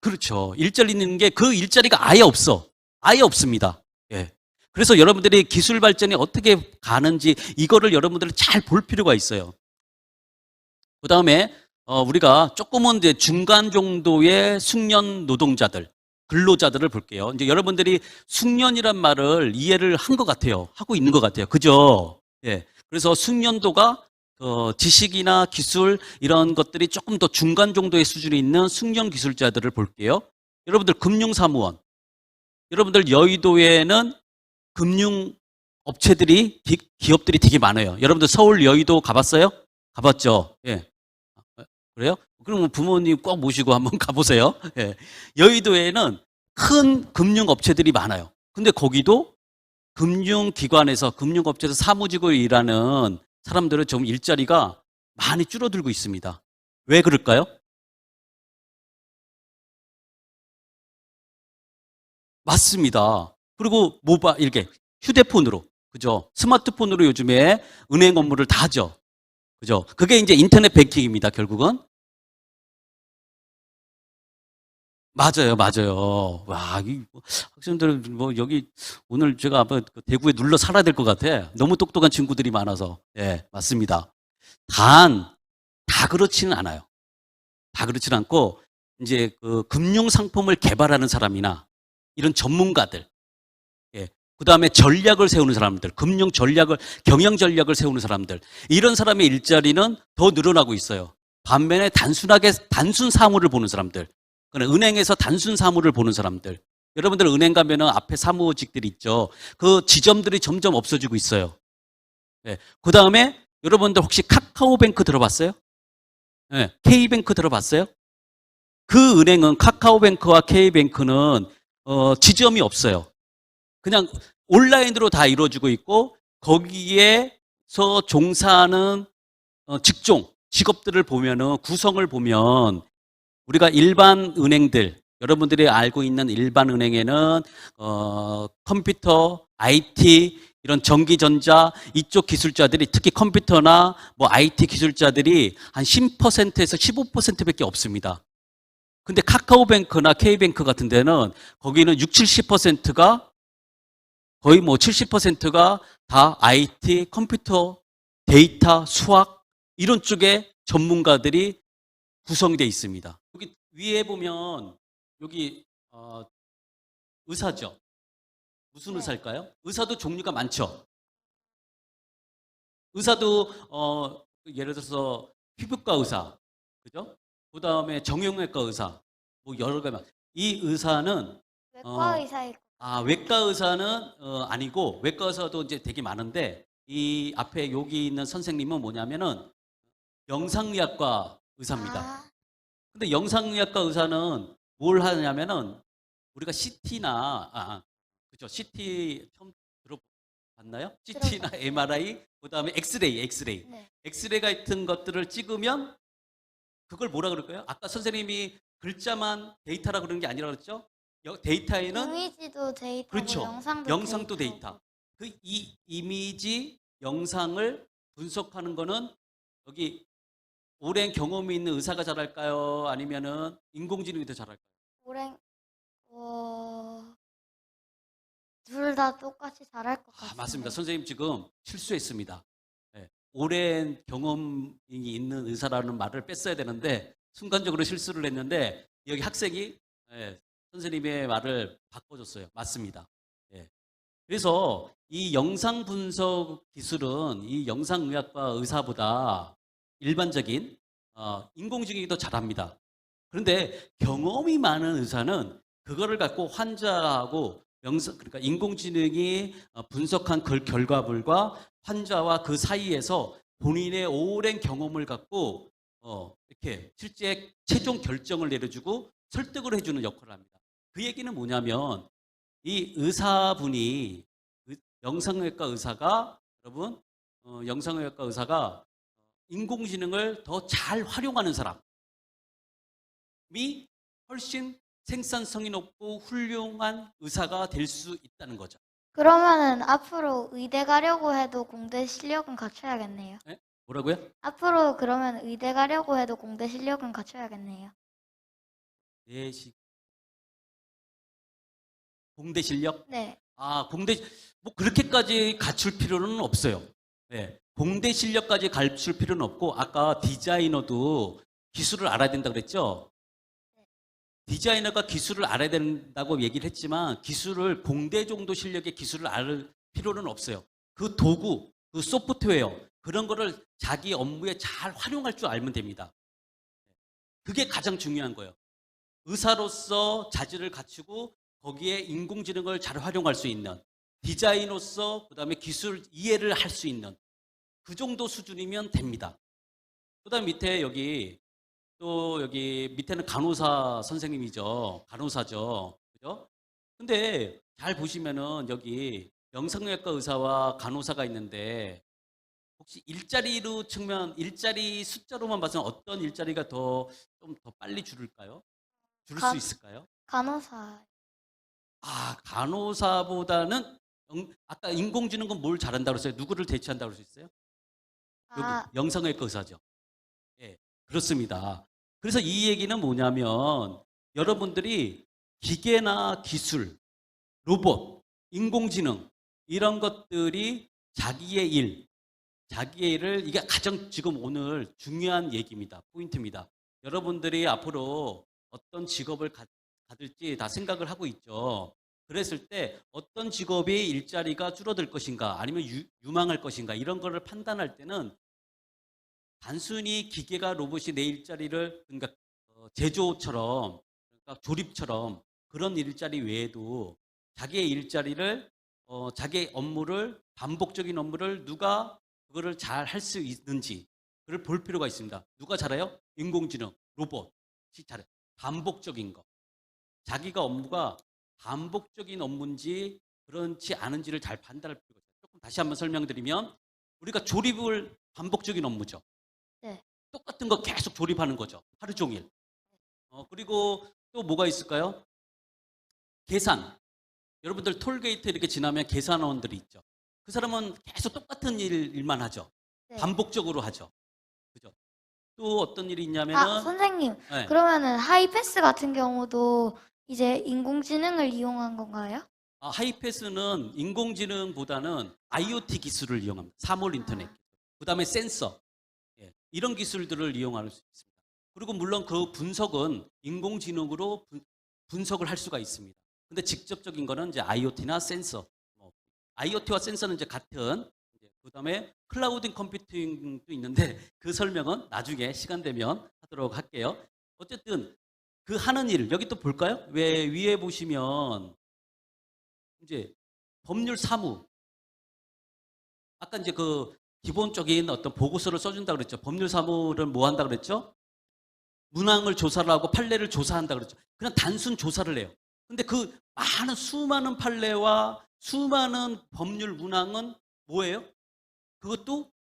B: 그렇죠. 일자리 있는 게 그 일자리가 아예 없어. 아예 없습니다. 예. 그래서 여러분들이 기술 발전이 어떻게 가는지 이거를 여러분들이 잘 볼 필요가 있어요. 그 다음에 우리가 조금은 이제 중간 정도의 숙련 노동자들, 근로자들을 볼게요. 이제 여러분들이 숙련이란 말을 이해를 한 것 같아요. 하고 있는 것 같아요. 그죠? 예. 그래서 숙련도가 지식이나 기술 이런 것들이 조금 더 중간 정도의 수준이 있는 숙련 기술자들을 볼게요. 여러분들 금융사무원, 여러분들 여의도에는 금융 업체들이 기업들이 되게 많아요. 여러분들 서울 여의도 가봤어요? 가봤죠? 예. 그래요? 그럼 부모님 꼭 모시고 한번 가보세요. 예. 여의도에는 큰 금융 업체들이 많아요. 근데 거기도 금융기관에서 금융업체에서 사무직으로 일하는 사람들은 좀 일자리가 많이 줄어들고 있습니다. 왜 그럴까요? 맞습니다. 그리고 이렇게 휴대폰으로, 그죠? 스마트폰으로 요즘에 은행 업무를 다 하죠. 그죠? 그게 이제 인터넷 뱅킹입니다, 결국은. 맞아요, 맞아요. 와, 학생들 여기 오늘 제가 아마 그 대구에 눌러 살아야 될 것 같아. 너무 똑똑한 친구들이 많아서. 예, 맞습니다. 다 그렇지는 않아요. 다 그렇지는 않고, 이제 그 금융 상품을 개발하는 사람이나 이런 전문가들, 예. 그 다음에 전략을 세우는 사람들, 경영 전략을 세우는 사람들, 이런 사람의 일자리는 더 늘어나고 있어요. 반면에 단순 사무를 보는 사람들, 그러니까 은행에서 단순 사무를 보는 사람들, 여러분들 은행 가면은 앞에 사무직들이 있죠. 그 지점들이 점점 없어지고 있어요. 예. 그 다음에 여러분들 혹시 카카오뱅크 들어봤어요? 예. K뱅크 들어봤어요? 그 은행은 카카오뱅크와 K뱅크는 지점이 없어요. 그냥 온라인으로 다 이루어지고 있고 거기에서 종사하는 직업들을 보면은 구성을 보면 우리가 일반 은행들 여러분들이 알고 있는 일반 은행에는 컴퓨터, IT 이런 전기전자 이쪽 기술자들이 특히 컴퓨터나 뭐 IT 기술자들이 한 10%에서 15%밖에 없습니다. 근데 카카오뱅크나 K뱅크 같은 데는 거기는 6, 70%가 거의 뭐 70%가 다 IT, 컴퓨터, 데이터, 수학 이런 쪽에 전문가들이 구성되어 있습니다. 여기 위에 보면 여기 의사죠. 무슨
C: 네.
B: 의사일까요? 의사도 종류가 많죠. 의사도 예를 들어서 피부과 의사, 그죠? 그 다음에 정형외과 의사, 뭐 여러 가지. 이 의사는
C: 외과 의사일
B: 외과 의사는 아니고 외과 의사도 이제 되게 많은데 이 앞에 여기 있는 선생님은 뭐냐면은 영상의학과 의사입니다.
C: 아,
B: 근데 영상의학과 의사는 뭘 하냐면은 우리가 CT나 그죠? CT 처음 들어봤나요? CT나
C: 들어봤어요.
B: MRI 그다음에 엑스레이.
C: 네.
B: 엑스레이 같은 것들을 찍으면 그걸 뭐라 그럴까요? 아까 선생님이 글자만 데이터라 그러는 게 아니라 그랬죠? 데이터에는
C: 이미지도 데이터고
B: 그렇죠.
C: 영상도
B: 영상도
C: 데이터고.
B: 데이터. 이 이미지, 영상을 분석하는 거는 여기 오랜 경험이 있는 의사가 잘할까요? 아니면은 인공지능이 더 잘할까요?
C: 오랭 둘 다 똑같이 잘할 것 같은데.
B: 맞습니다. 선생님 지금 실수했습니다. 예, 오랜 경험이 있는 의사라는 말을 뺐어야 되는데 순간적으로 실수를 했는데 여기 학생이 선생님의 말을 바꿔줬어요. 맞습니다. 예. 그래서 이 영상 분석 기술은 이 영상의학과 의사보다 일반적인 인공지능이 더 잘합니다. 그런데 경험이 많은 의사는 그거를 갖고 환자하고 그러니까 인공지능이 분석한 그 결과물과 환자와 그 사이에서 본인의 오랜 경험을 갖고 이렇게 실제 최종 결정을 내려주고 설득을 해주는 역할을 합니다. 그 얘기는 뭐냐면 이 의사분이 영상의학과 의사가 여러분 영상의학과 의사가 인공지능을 더 잘 활용하는 사람이 훨씬 생산성이 높고 훌륭한 의사가 될 수 있다는 거죠.
C: 그러면은 앞으로 의대 가려고 해도 공대 실력은 갖춰야겠네요.
B: 네? 뭐라고요?
C: 앞으로 그러면 의대 가려고 해도 공대 실력은 갖춰야겠네요.
B: 내시 공대 실력?
C: 네.
B: 공대, 뭐 그렇게까지 갖출 필요는 없어요. 네. 공대 실력까지 갖출 필요는 없고, 아까 디자이너도 기술을 알아야 된다 그랬죠? 디자이너가 기술을 알아야 된다고 얘기를 했지만, 기술을, 공대 정도 실력의 기술을 알 필요는 없어요. 그 도구, 그 소프트웨어, 그런 거를 자기 업무에 잘 활용할 줄 알면 됩니다. 그게 가장 중요한 거예요. 의사로서 자질을 갖추고 거기에 인공지능을 잘 활용할 수 있는, 디자이너로서 그다음에 기술 이해를 할 수 있는 그 정도 수준이면 됩니다. 그다음 밑에 여기 밑에는 간호사 선생님이죠. 간호사죠. 그죠? 근데 잘 보시면은 여기 영상의학과 의사와 간호사가 있는데, 혹시 일자리로 측면, 일자리 숫자로만 봐서는 어떤 일자리가 좀 더 빨리 줄을까요? 줄을 수
C: 간-
B: 있을까요?
C: 간호사.
B: 간호사보다는 아까 인공지능은 뭘 잘한다고 그랬어요? 누구를 대체한다고 그럴 수 있어요? 여기
C: 아,
B: 영상의과 의사죠. 예, 그렇습니다. 그래서 이 얘기는 뭐냐면, 여러분들이 기계나 기술, 로봇, 인공지능 이런 것들이 자기의 일을, 이게 가장 지금 오늘 중요한 얘기입니다. 포인트입니다. 여러분들이 앞으로 어떤 직업을 가질지 다 생각을 하고 있죠. 그랬을 때 어떤 직업의 일자리가 줄어들 것인가, 아니면 유망할 것인가, 이런 거를 판단할 때는 단순히 기계가, 로봇이 내 일자리를, 그러니까 제조처럼, 그러니까 조립처럼 그런 일자리 외에도 자기의 일자리를, 자기의 업무를, 반복적인 업무를 누가 그거를 잘 할 수 있는지 그걸 볼 필요가 있습니다. 누가 잘해요? 인공지능, 로봇이 잘해요. 반복적인 거. 자기가 업무가 반복적인 업무인지 그렇지 않은지를 잘 판단할 필요가 있어요. 조금 다시 한번 설명드리면, 우리가 조립을 반복적인 업무죠.
C: 네.
B: 똑같은 거 계속 조립하는 거죠. 하루 종일. 그리고 또 뭐가 있을까요? 계산. 여러분들 톨게이트 이렇게 지나면 계산원들이 있죠. 그 사람은 계속 똑같은 일만 하죠.
C: 네.
B: 반복적으로 하죠. 그죠? 또 어떤 일이 있냐면은,
C: 선생님.
B: 네.
C: 그러면은 하이패스 같은 경우도 이제 인공지능을 이용한 건가요?
B: 하이패스는 인공지능보다는 IoT 기술을 이용합니다. 사물 인터넷. 그다음에 센서. 예, 이런 기술들을 이용할 수 있습니다. 그리고 물론 그 분석은 인공지능으로 분석을 할 수가 있습니다. 근데 직접적인 거는 이제 IoT나 센서. IoT와 센서는 이제 같은, 그다음에 클라우드 컴퓨팅도 있는데 그 설명은 나중에 시간 되면 하도록 할게요. 어쨌든 그 하는 일, 여기 또 볼까요? 왜 위에 보시면 이제 법률 사무, 아까 이제 그 기본적인 어떤 보고서를 써준다 그랬죠. 법률 사무를 뭐 한다 그랬죠? 문항을 조사를 하고 판례를 조사한다 그랬죠. 그냥 단순 조사를 해요. 근데 그 많은 수많은 판례와 수많은 법률 문항은 뭐예요? 그것도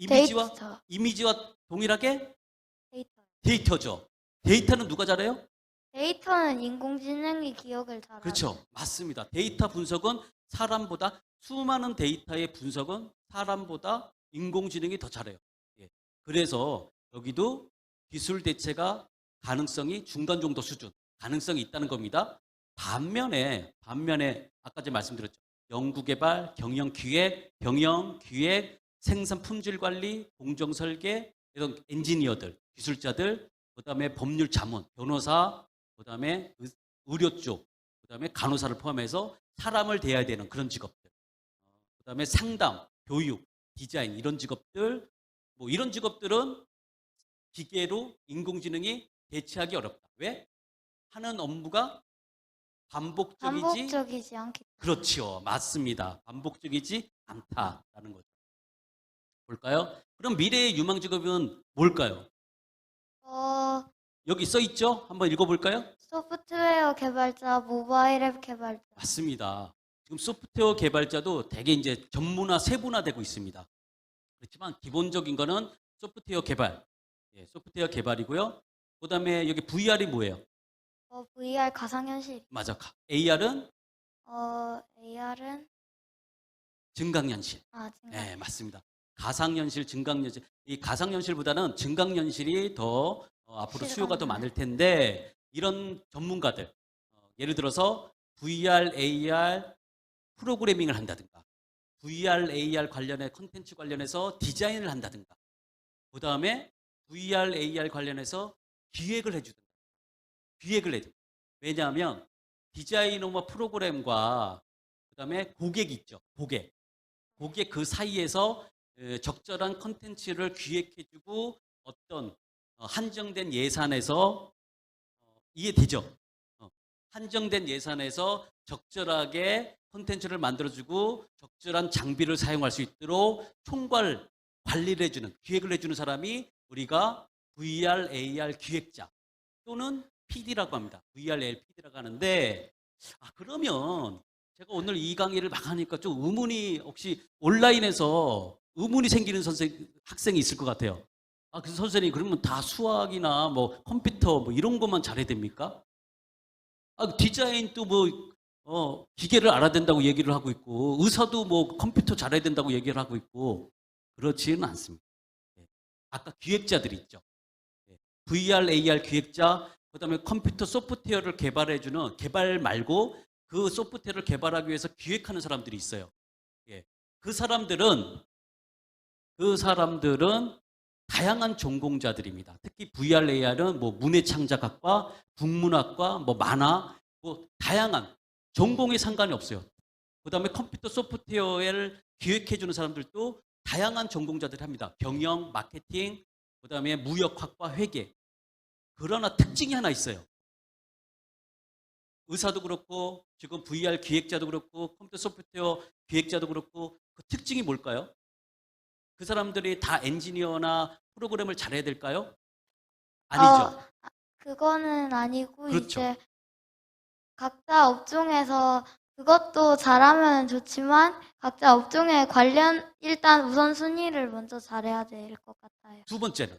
C: 데이터.
B: 이미지와 동일하게
C: 데이터.
B: 데이터죠. 데이터는 누가 잘해요?
C: 데이터는 인공지능이 기억을 잘하죠.
B: 그렇죠. 맞습니다. 데이터 분석은 사람보다, 수많은 데이터의 분석은 사람보다 인공지능이 더 잘해요. 예. 그래서 여기도 기술 대체가 가능성이 중간 정도 수준, 가능성이 있다는 겁니다. 반면에 아까 제가 말씀드렸죠. 연구개발, 경영기획, 생산 품질 관리, 공정 설계, 이런 엔지니어들, 기술자들, 그다음에 법률 자문, 변호사, 그다음에 의료 쪽, 그다음에 간호사를 포함해서 사람을 대해야 되는 그런 직업들, 그다음에 상담, 교육, 디자인, 이런 직업들, 뭐 이런 직업들은 기계로, 인공지능이 대체하기 어렵다. 왜? 하는 업무가
C: 반복적이지 않기.
B: 그렇죠. 맞습니다. 반복적이지 않다라는 거죠. 볼까요? 그럼 미래의 유망 직업은 뭘까요? 여기 써 있죠? 한번 읽어볼까요?
C: 소프트웨어 개발자, 모바일 앱 개발자.
B: 맞습니다. 지금 소프트웨어 개발자도 되게 이제 전문화, 세분화되고 있습니다. 그렇지만 기본적인 거는 소프트웨어 개발. 예, 소프트웨어 개발이고요. 그다음에 여기 VR이 뭐예요?
C: VR 가상현실.
B: 맞아. AR은
C: AR은
B: 증강현실.
C: 증강.
B: 네, 맞습니다. 가상현실, 증강현실. 이 가상현실보다는 증강현실이 더 앞으로 수요가 더 많을 텐데, 이런 전문가들, 예를 들어서 VR, AR, 프로그래밍을 한다든가, VR, AR 관련해 콘텐츠 관련해서 디자인을 한다든가, 그 다음에 VR, AR 관련해서 기획을 해주든가, 기획을 해줘. 왜냐하면 디자이너와 프로그램과 그 다음에 고객 있죠. 고객 그 사이에서 적절한 콘텐츠를 기획해주고 어떤 한정된 예산에서 이해되죠? 한정된 예산에서 적절하게 콘텐츠를 만들어주고 적절한 장비를 사용할 수 있도록 총괄 관리를 해주는, 기획을 해주는 사람이 우리가 VR, AR 기획자 또는 PD라고 합니다. VR, AR PD라고 하는데, 그러면 제가 오늘 이 강의를 막 하니까 좀 의문이, 혹시 온라인에서 의문이 생기는 학생이 있을 것 같아요. 그래서 선생님, 그러면 다 수학이나 뭐 컴퓨터 뭐 이런 것만 잘해야 됩니까? 디자인도 기계를 알아야 된다고 얘기를 하고 있고, 의사도 뭐 컴퓨터 잘해야 된다고 얘기를 하고 있고, 그렇지는 않습니다. 아까 기획자들이 있죠. VR, AR 기획자, 그 다음에 컴퓨터 소프트웨어를 개발해주는, 개발 말고 그 소프트웨어를 개발하기 위해서 기획하는 사람들이 있어요. 그 사람들은 다양한 전공자들입니다. 특히 VR, AR은 뭐 문해창작학과, 국문학과, 뭐 만화, 뭐 다양한 전공에 상관이 없어요. 그 다음에 컴퓨터 소프트웨어를 기획해주는 사람들도 다양한 전공자들이 합니다. 경영, 마케팅, 그 다음에 무역학과, 회계. 그러나 특징이 하나 있어요. 의사도 그렇고 지금 VR 기획자도 그렇고 컴퓨터 소프트웨어 기획자도 그렇고 그 특징이 뭘까요? 그 사람들이 다 엔지니어나 프로그램을 잘해야 될까요? 아니죠.
C: 그거는 아니고
B: 그렇죠.
C: 이제 각자 업종에서 그것도 잘하면 좋지만 각자 업종에 관련 일단 우선순위를 먼저 잘해야 될 것 같아요.
B: 두 번째는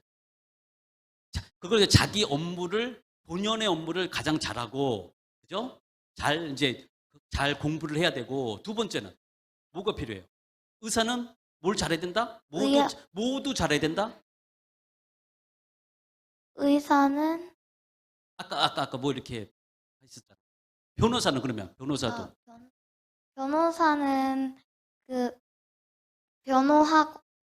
B: 그걸 자기 업무를, 본연의 업무를 가장 잘하고, 그죠? 잘 공부를 해야 되고, 두 번째는 뭐가 필요해요? 의사는 뭘 잘해야 된다? 모두 잘해야 된다?
C: 의사는
B: 아까 뭐 이렇게 했었잖아. 변호사는 그러면 변호사도
C: 변호사는 그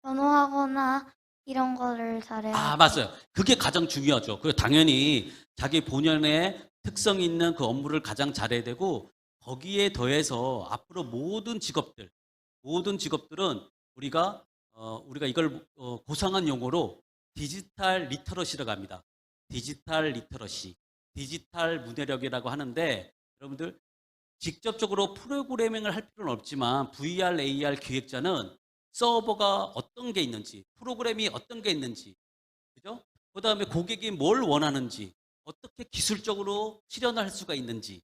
C: 변호하거나 이런 거를 잘해야
B: 맞아요. 그게 가장 중요하죠. 그 당연히 자기 본연의 특성 있는 그 업무를 가장 잘해야 되고, 거기에 더해서 앞으로 모든 직업들은 우리가 이걸 고상한 용어로 디지털 리터러시라고 합니다. 디지털 리터러시, 디지털 문해력이라고 하는데, 여러분들 직접적으로 프로그래밍을 할 필요는 없지만 VR, AR 기획자는 서버가 어떤 게 있는지, 프로그램이 어떤 게 있는지, 그죠? 그 다음에 고객이 뭘 원하는지, 어떻게 기술적으로 실현할 수가 있는지,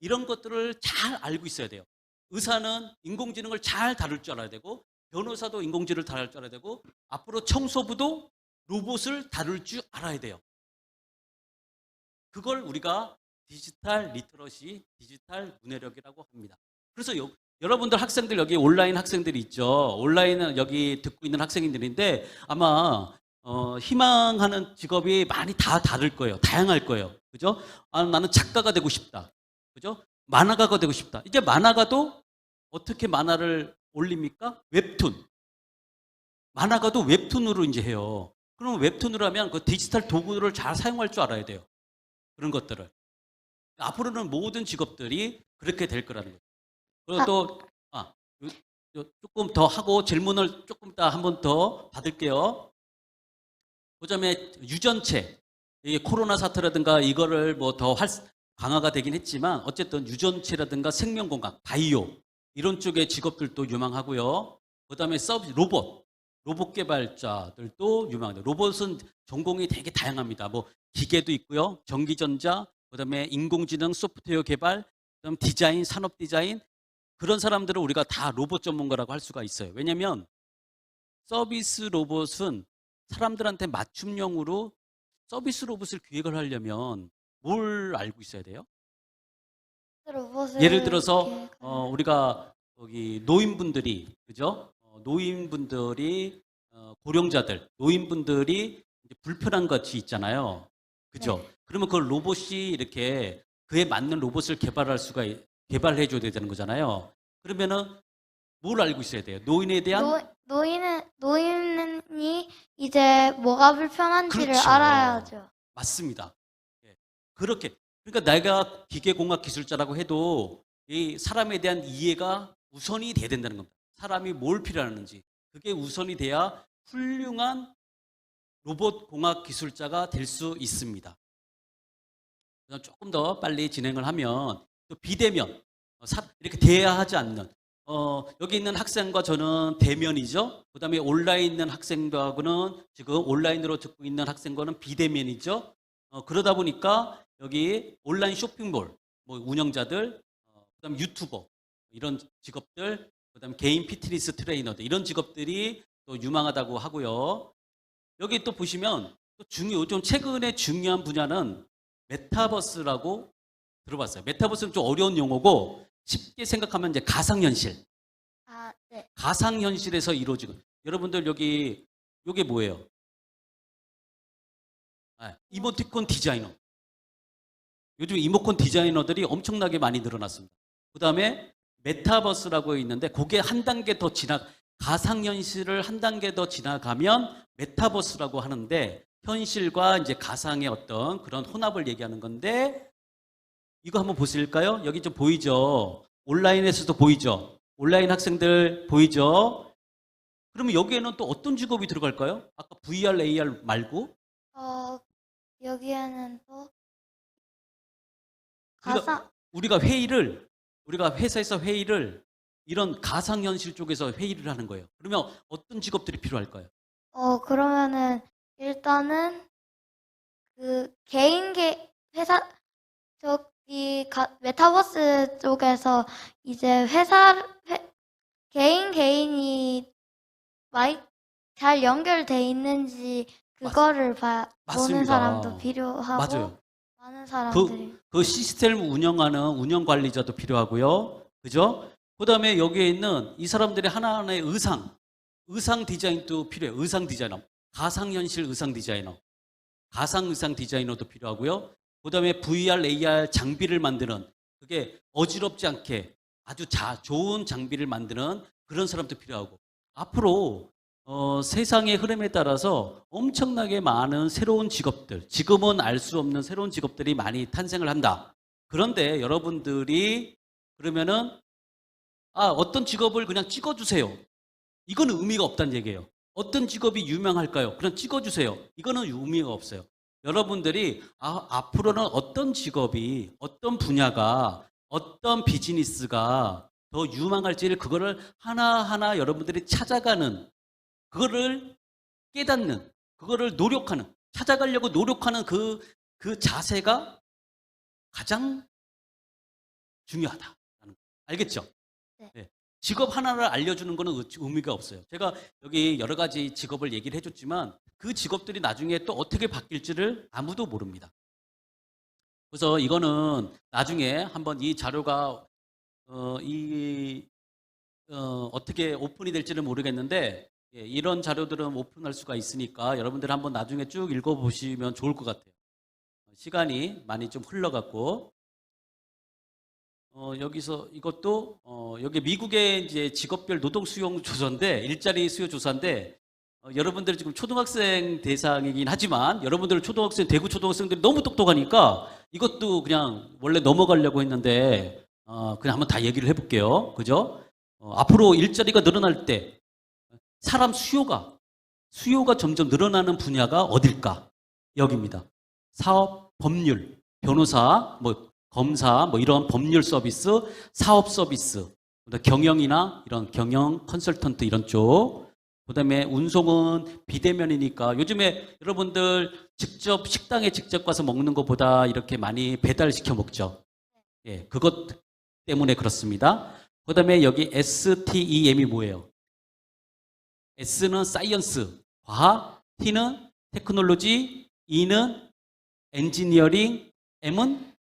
B: 이런 것들을 잘 알고 있어야 돼요. 의사는 인공지능을 잘 다룰 줄 알아야 되고, 변호사도 인공지능을 다룰 줄 알아야 되고, 앞으로 청소부도 로봇을 다룰 줄 알아야 돼요. 그걸 우리가 디지털 리터러시, 디지털 문해력이라고 합니다. 그래서 여러분들 학생들, 여기 온라인 학생들이 있죠. 온라인은 여기 듣고 있는 학생들인데 아마 희망하는 직업이 많이 다 다를 거예요. 다양할 거예요. 그죠? 나는 작가가 되고 싶다. 그죠? 만화가가 되고 싶다. 이제 만화가도 어떻게 만화를 올립니까? 웹툰. 만화가도 웹툰으로 이제 해요. 그러면 웹툰으로 하면 그 디지털 도구를 잘 사용할 줄 알아야 돼요. 그런 것들을. 앞으로는 모든 직업들이 그렇게 될 거라는 거예요. 그리고 또 조금 더 하고 질문을 조금 이따 한 번 더 받을게요. 그 점에 유전체, 이게 코로나 사태라든가 이거를 뭐 더 강화가 되긴 했지만 어쨌든 유전체라든가 생명공학, 바이오 이런 쪽의 직업들도 유망하고요. 그 다음에 로봇 개발자들도 유망합니다. 로봇은 전공이 되게 다양합니다. 뭐 기계도 있고요, 전기전자, 그 다음에 인공지능 소프트웨어 개발, 그다음 디자인, 산업 디자인, 그런 사람들은 우리가 다 로봇 전문가라고 할 수가 있어요. 왜냐하면 서비스 로봇은 사람들한테 맞춤형으로 서비스 로봇을 기획을 하려면 뭘 알고 있어야 돼요? 예를 들어서 우리가 여기 노인분들이, 그죠? 노인분들이 고령자들, 노인분들이 이제 불편한 것이 있잖아요. 그죠?
C: 네.
B: 그러면 그 로봇이 이렇게 그에 맞는 로봇을 개발해 줘야 되는 거잖아요. 그러면은 뭘 알고 있어야 돼요? 노인에 대한
C: 노인이 이제 뭐가 불편한지를
B: 그렇죠.
C: 알아야죠.
B: 맞습니다. 예. 그렇게 그러니까 내가 기계공학 기술자라고 해도 이 사람에 대한 이해가 우선이 돼야 된다는 겁니다. 사람이 뭘 필요하는지 그게 우선이 돼야 훌륭한 로봇 공학 기술자가 될 수 있습니다. 그냥 조금 더 빨리 진행을 하면 또 비대면 이렇게 대화하지 않는 여기 있는 학생과 저는 대면이죠. 그다음에 온라인 있는 학생들하고는 지금 온라인으로 듣고 있는 학생과는 비대면이죠. 그러다 보니까 여기 온라인 쇼핑몰 뭐 운영자들, 그다음 유튜버 이런 직업들, 그다음 개인 피트니스 트레이너들 이런 직업들이 또 유망하다고 하고요. 여기 또 보시면 또 좀 최근에 중요한 분야는 메타버스라고 들어봤어요. 메타버스는 좀 어려운 용어고 쉽게 생각하면 이제 가상현실.
C: 아, 네.
B: 가상현실에서 이루어지는 여러분들 여기 이게 뭐예요? 이모티콘 디자이너. 요즘 이모콘 디자이너들이 엄청나게 많이 늘어났습니다. 그 다음에 메타버스라고 있는데 그게 한 단계 더 가상현실을 한 단계 더 지나가면 메타버스라고 하는데 현실과 이제 가상의 어떤 그런 혼합을 얘기하는 건데 이거 한번 보실까요? 여기 좀 보이죠? 온라인에서도 보이죠? 온라인 학생들 보이죠? 그러면 여기에는 또 어떤 직업이 들어갈까요? 아까 VR, AR 말고?
C: 여기에는 또
B: 우리가 회사에서 회의를 이런 가상현실 쪽에서 회의를 하는 거예요. 그러면 어떤 직업들이 필요할까요?
C: 그러면은 일단은 그 회사 메타버스 쪽에서 이제 개인이 잘 연결돼 있는지 그거를 보는
B: 맞습니다.
C: 사람도 필요하고
B: 맞아요.
C: 많은 사람들이
B: 그 시스템을 운영하는 운영 관리자도 필요하고요. 그죠? 그 다음에 여기에 있는 이 사람들의 하나하나의 의상 디자인도 필요해요. 의상 디자이너. 가상현실 의상 디자이너. 가상 의상 디자이너도 필요하고요. 그 다음에 VR, AR 장비를 만드는 그게 어지럽지 않게 아주 좋은 장비를 만드는 그런 사람도 필요하고 앞으로 세상의 흐름에 따라서 엄청나게 많은 새로운 직업들, 지금은 알 수 없는 새로운 직업들이 많이 탄생을 한다. 그런데 여러분들이 그러면은 어떤 직업을 그냥 찍어주세요. 이거는 의미가 없다는 얘기예요. 어떤 직업이 유명할까요? 그냥 찍어주세요. 이거는 의미가 없어요. 여러분들이 앞으로는 어떤 직업이, 어떤 분야가, 어떤 비즈니스가 더 유망할지를 그거를 하나하나 여러분들이 찾아가는, 그거를 깨닫는, 그거를 노력하는, 찾아가려고 노력하는 그 자세가 가장 중요하다. 알겠죠?
C: 네.
B: 직업 하나를 알려주는 거는 의미가 없어요. 제가 여기 여러 가지 직업을 얘기를 해줬지만 그 직업들이 나중에 또 어떻게 바뀔지를 아무도 모릅니다. 그래서 이거는 나중에 한번 이 자료가 어떻게 오픈이 될지는 모르겠는데 이런 자료들은 오픈할 수가 있으니까 여러분들 한번 나중에 쭉 읽어보시면 좋을 것 같아요. 시간이 많이 좀 흘러갔고 여기서 이것도 여기 미국의 이제 직업별 노동 수용 조사인데 일자리 수요 조사인데 여러분들이 지금 초등학생 대상이긴 하지만 여러분들 대구 초등학생들이 너무 똑똑하니까 이것도 그냥 원래 넘어가려고 했는데 그냥 한번 다 얘기를 해볼게요. 그죠? 앞으로 일자리가 늘어날 때 사람 수요가 점점 늘어나는 분야가 어딜까? 여기입니다. 사업, 법률, 변호사, 검사, 이런 법률 서비스, 사업 서비스, 경영이나 이런 경영 컨설턴트 이런 쪽. 그다음에 운송은 비대면이니까 요즘에 여러분들 직접 식당에 직접 가서 먹는 것보다 이렇게 많이 배달시켜 먹죠. 예, 그것 때문에 그렇습니다. 그다음에 여기 STEM이 뭐예요? S는 사이언스, 과학, T는 테크놀로지, E는 엔지니어링, M은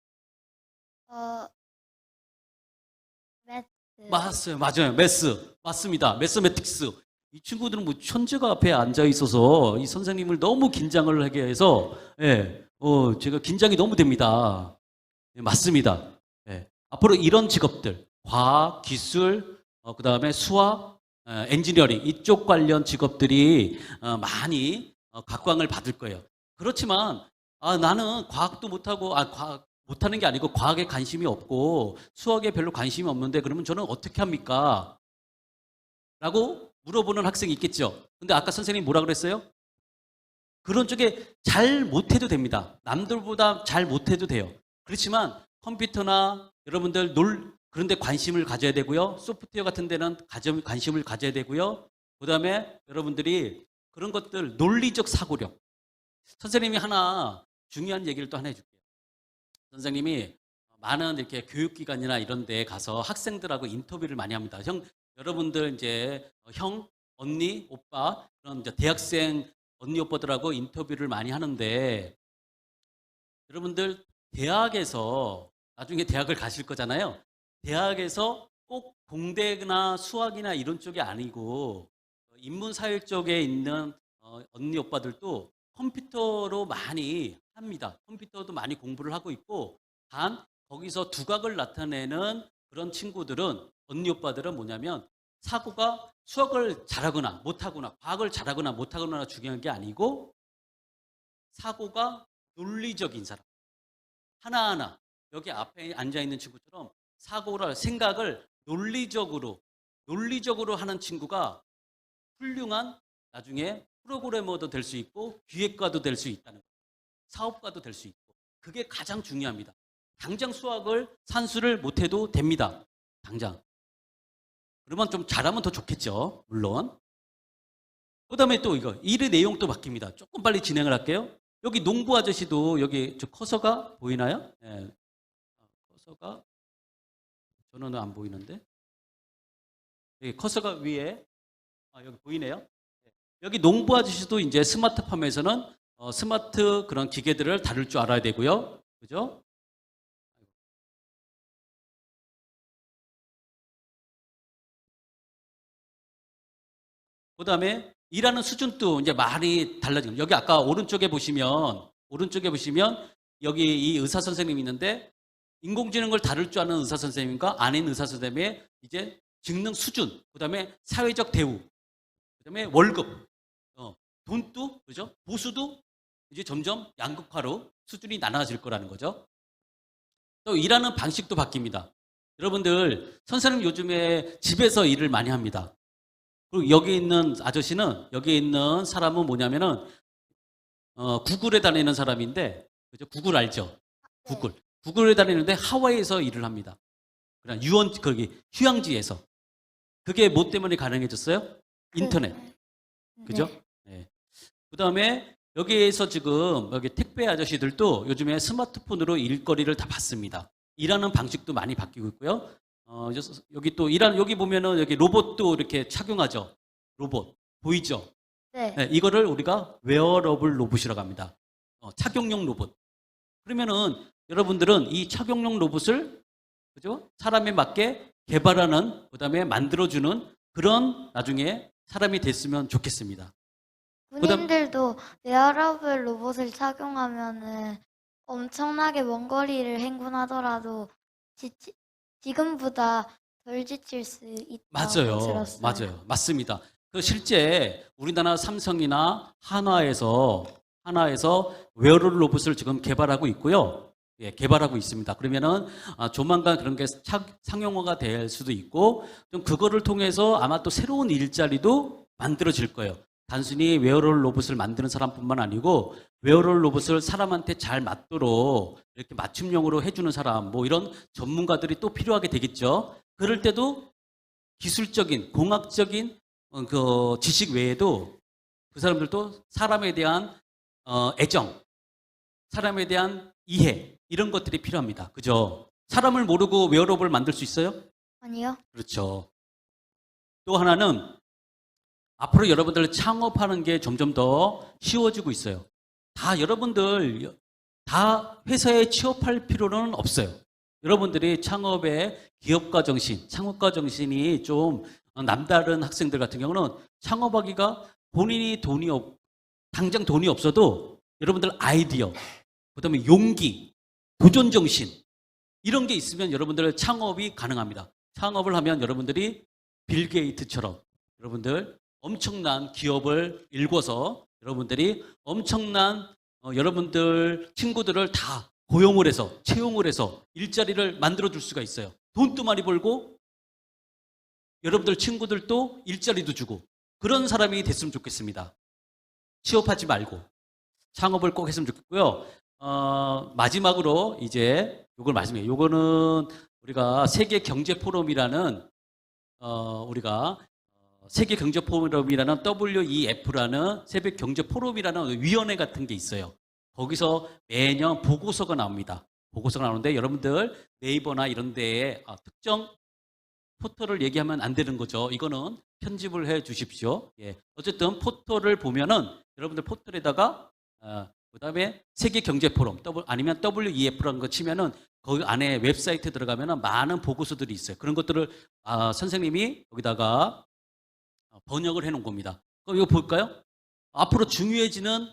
B: 맞아요. 매스. 맞습니다. 매스매틱스. 이 친구들은 천재가 앞에 앉아 있어서 이 선생님을 너무 긴장을 하게 해서 제가 긴장이 너무 됩니다. 맞습니다. 앞으로 이런 직업들, 과학, 기술, 그다음에 수학, 엔지니어링 이쪽 관련 직업들이 많이 각광을 받을 거예요. 그렇지만 나는 과학도 못하고 과학 못하는 게 아니고 과학에 관심이 없고 수학에 별로 관심이 없는데 그러면 저는 어떻게 합니까? 라고 물어보는 학생이 있겠죠. 근데 아까 선생님이 뭐라 그랬어요? 그런 쪽에 잘 못해도 됩니다. 남들보다 잘 못해도 돼요. 그렇지만 컴퓨터나 여러분들 그런 데 관심을 가져야 되고요. 소프트웨어 같은 데는 관심을 가져야 되고요. 그 다음에 여러분들이 그런 것들 논리적 사고력. 선생님이 하나 중요한 얘기를 또 하나 해줄게요. 선생님이 많은 이렇게 교육기관이나 이런 데 가서 학생들하고 인터뷰를 많이 합니다. 여러분들 이제 형, 언니, 오빠, 그런 이제 대학생 언니, 오빠들하고 인터뷰를 많이 하는데 여러분들 대학에서 나중에 대학을 가실 거잖아요. 대학에서 꼭 공대나 수학이나 이런 쪽이 아니고 인문사회 쪽에 있는 언니, 오빠들도 컴퓨터로 많이 합니다. 컴퓨터도 많이 공부를 하고 있고 단 거기서 두각을 나타내는 그런 친구들은 언니, 오빠들은 뭐냐면 사고가 수학을 잘하거나 못하거나 과학을 잘하거나 못하거나 중요한 게 아니고 사고가 논리적인 사람. 하나하나 여기 앞에 앉아있는 친구처럼 생각을 논리적으로 하는 친구가 훌륭한 나중에 프로그래머도 될 수 있고 기획가도 될 수 있다는 거예요. 사업가도 될 수 있고 그게 가장 중요합니다. 당장 수학을 산수를 못해도 됩니다. 당장. 그러면 좀 잘하면 더 좋겠죠. 물론. 그 다음에 또 이거 일의 내용도 바뀝니다. 조금 빨리 진행을 할게요. 여기 농부 아저씨도 여기 저 커서가 보이나요? 네. 커서가 저는 안 보이는데 여기 커서가 위에 여기 보이네요. 여기 농부 아저씨도 이제 스마트팜에서는 스마트 그런 기계들을 다룰 줄 알아야 되고요. 그죠? 그 다음에 일하는 수준도 이제 많이 달라지는. 여기 아까 오른쪽에 보시면 여기 이 의사 선생님이 있는데 인공지능을 다룰 줄 아는 의사 선생님과 아닌 의사 선생님의 이제 직능 수준, 그 다음에 사회적 대우, 그 다음에 월급, 돈도, 그죠? 보수도 이제 점점 양극화로 수준이 나눠질 거라는 거죠. 또 일하는 방식도 바뀝니다. 여러분들, 선생님 요즘에 집에서 일을 많이 합니다. 그리고 여기 있는 아저씨는, 여기 있는 사람은 뭐냐면은, 구글에 다니는 사람인데, 그죠? 구글 알죠? 구글. 구글에 다니는데 하와이에서 일을 합니다. 그냥 휴양지에서. 그게 뭐 때문에 가능해졌어요? 인터넷. 그죠? 네. 그 다음에 여기에서 지금 여기 택배 아저씨들도 요즘에 스마트폰으로 일거리를 다 받습니다. 일하는 방식도 많이 바뀌고 있고요. 여기 또 여기 보면은 여기 로봇도 이렇게 착용하죠. 로봇. 보이죠?
C: 네.
B: 네, 이거를 우리가 웨어러블 로봇이라고 합니다. 착용용 로봇. 그러면은 여러분들은 이 착용용 로봇을 그죠? 사람에 맞게 개발하는 그다음에 만들어주는 그런 나중에 사람이 됐으면 좋겠습니다.
C: 군인들도 웨어러블 로봇을 착용하면은 엄청나게 먼 거리를 행군하더라도 지금보다 덜 지칠 수 있다고 들었어요.
B: 맞아요. 맞습니다. 실제 우리나라 삼성이나 한화에서 웨어러블 로봇을 지금 개발하고 있고요. 예, 개발하고 있습니다. 그러면은 조만간 그런 게 상용화가 될 수도 있고 좀 그거를 통해서 아마 또 새로운 일자리도 만들어질 거예요. 단순히 웨어러블 로봇을 만드는 사람뿐만 아니고 웨어러블 로봇을 사람한테 잘 맞도록 이렇게 맞춤형으로 해주는 사람 뭐 이런 전문가들이 또 필요하게 되겠죠. 그럴 때도 기술적인 공학적인 그 지식 외에도 그 사람들도 사람에 대한 애정, 사람에 대한 이해 이런 것들이 필요합니다. 그죠? 사람을 모르고 웨어러블을 만들 수 있어요?
C: 아니요.
B: 그렇죠. 또 하나는 앞으로 여러분들 창업하는 게 점점 더 쉬워지고 있어요. 여러분들 다 회사에 취업할 필요는 없어요. 여러분들이 창업의 기업가 정신, 창업가 정신이 좀 남다른 학생들 같은 경우는 창업하기가 본인이 당장 돈이 없어도 여러분들 아이디어, 그다음에 용기, 도전 정신 이런 게 있으면 여러분들 창업이 가능합니다. 창업을 하면 여러분들이 빌 게이트처럼 여러분들 엄청난 기업을 일궈서 여러분들이 엄청난 여러분들 친구들을 다 고용을 해서 채용을 해서 일자리를 만들어 줄 수가 있어요. 돈도 많이 벌고 여러분들 친구들도 일자리도 주고 그런 사람이 됐으면 좋겠습니다. 취업하지 말고 창업을 꼭 했으면 좋겠고요. 마지막으로 이제 이걸 말씀해요. 요거는 우리가 세계 경제 포럼이라는 우리가 세계 경제 포럼이라는 WEF라는 세계 경제 포럼이라는 위원회 같은 게 있어요. 거기서 매년 보고서가 나옵니다. 보고서가 나오는데 여러분들 네이버나 이런 데에 특정 포털을 얘기하면 안 되는 거죠. 이거는 편집을 해 주십시오. 예. 어쨌든 포털을 보면은 여러분들 포털에다가 그다음에 세계 경제 포럼 아니면 WEF라는 거 치면은 거기 안에 웹사이트 들어가면은 많은 보고서들이 있어요. 그런 것들을 선생님이 여기다가 번역을 해 놓은 겁니다. 그럼 이거 볼까요? 앞으로 중요해지는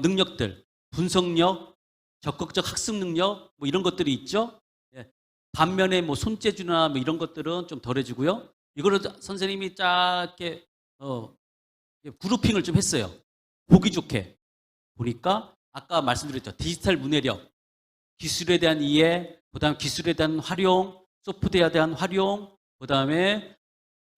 B: 능력들, 분석력, 적극적 학습 능력 뭐 이런 것들이 있죠. 예. 반면에 뭐 손재주나 뭐 이런 것들은 좀 덜해지고요. 이거를 선생님이 짧게 그룹핑을 좀 했어요. 보기 좋게 보니까 아까 말씀드렸죠. 디지털 문해력, 기술에 대한 이해, 그다음 기술에 대한 활용, 소프트웨어에 대한 활용, 그다음에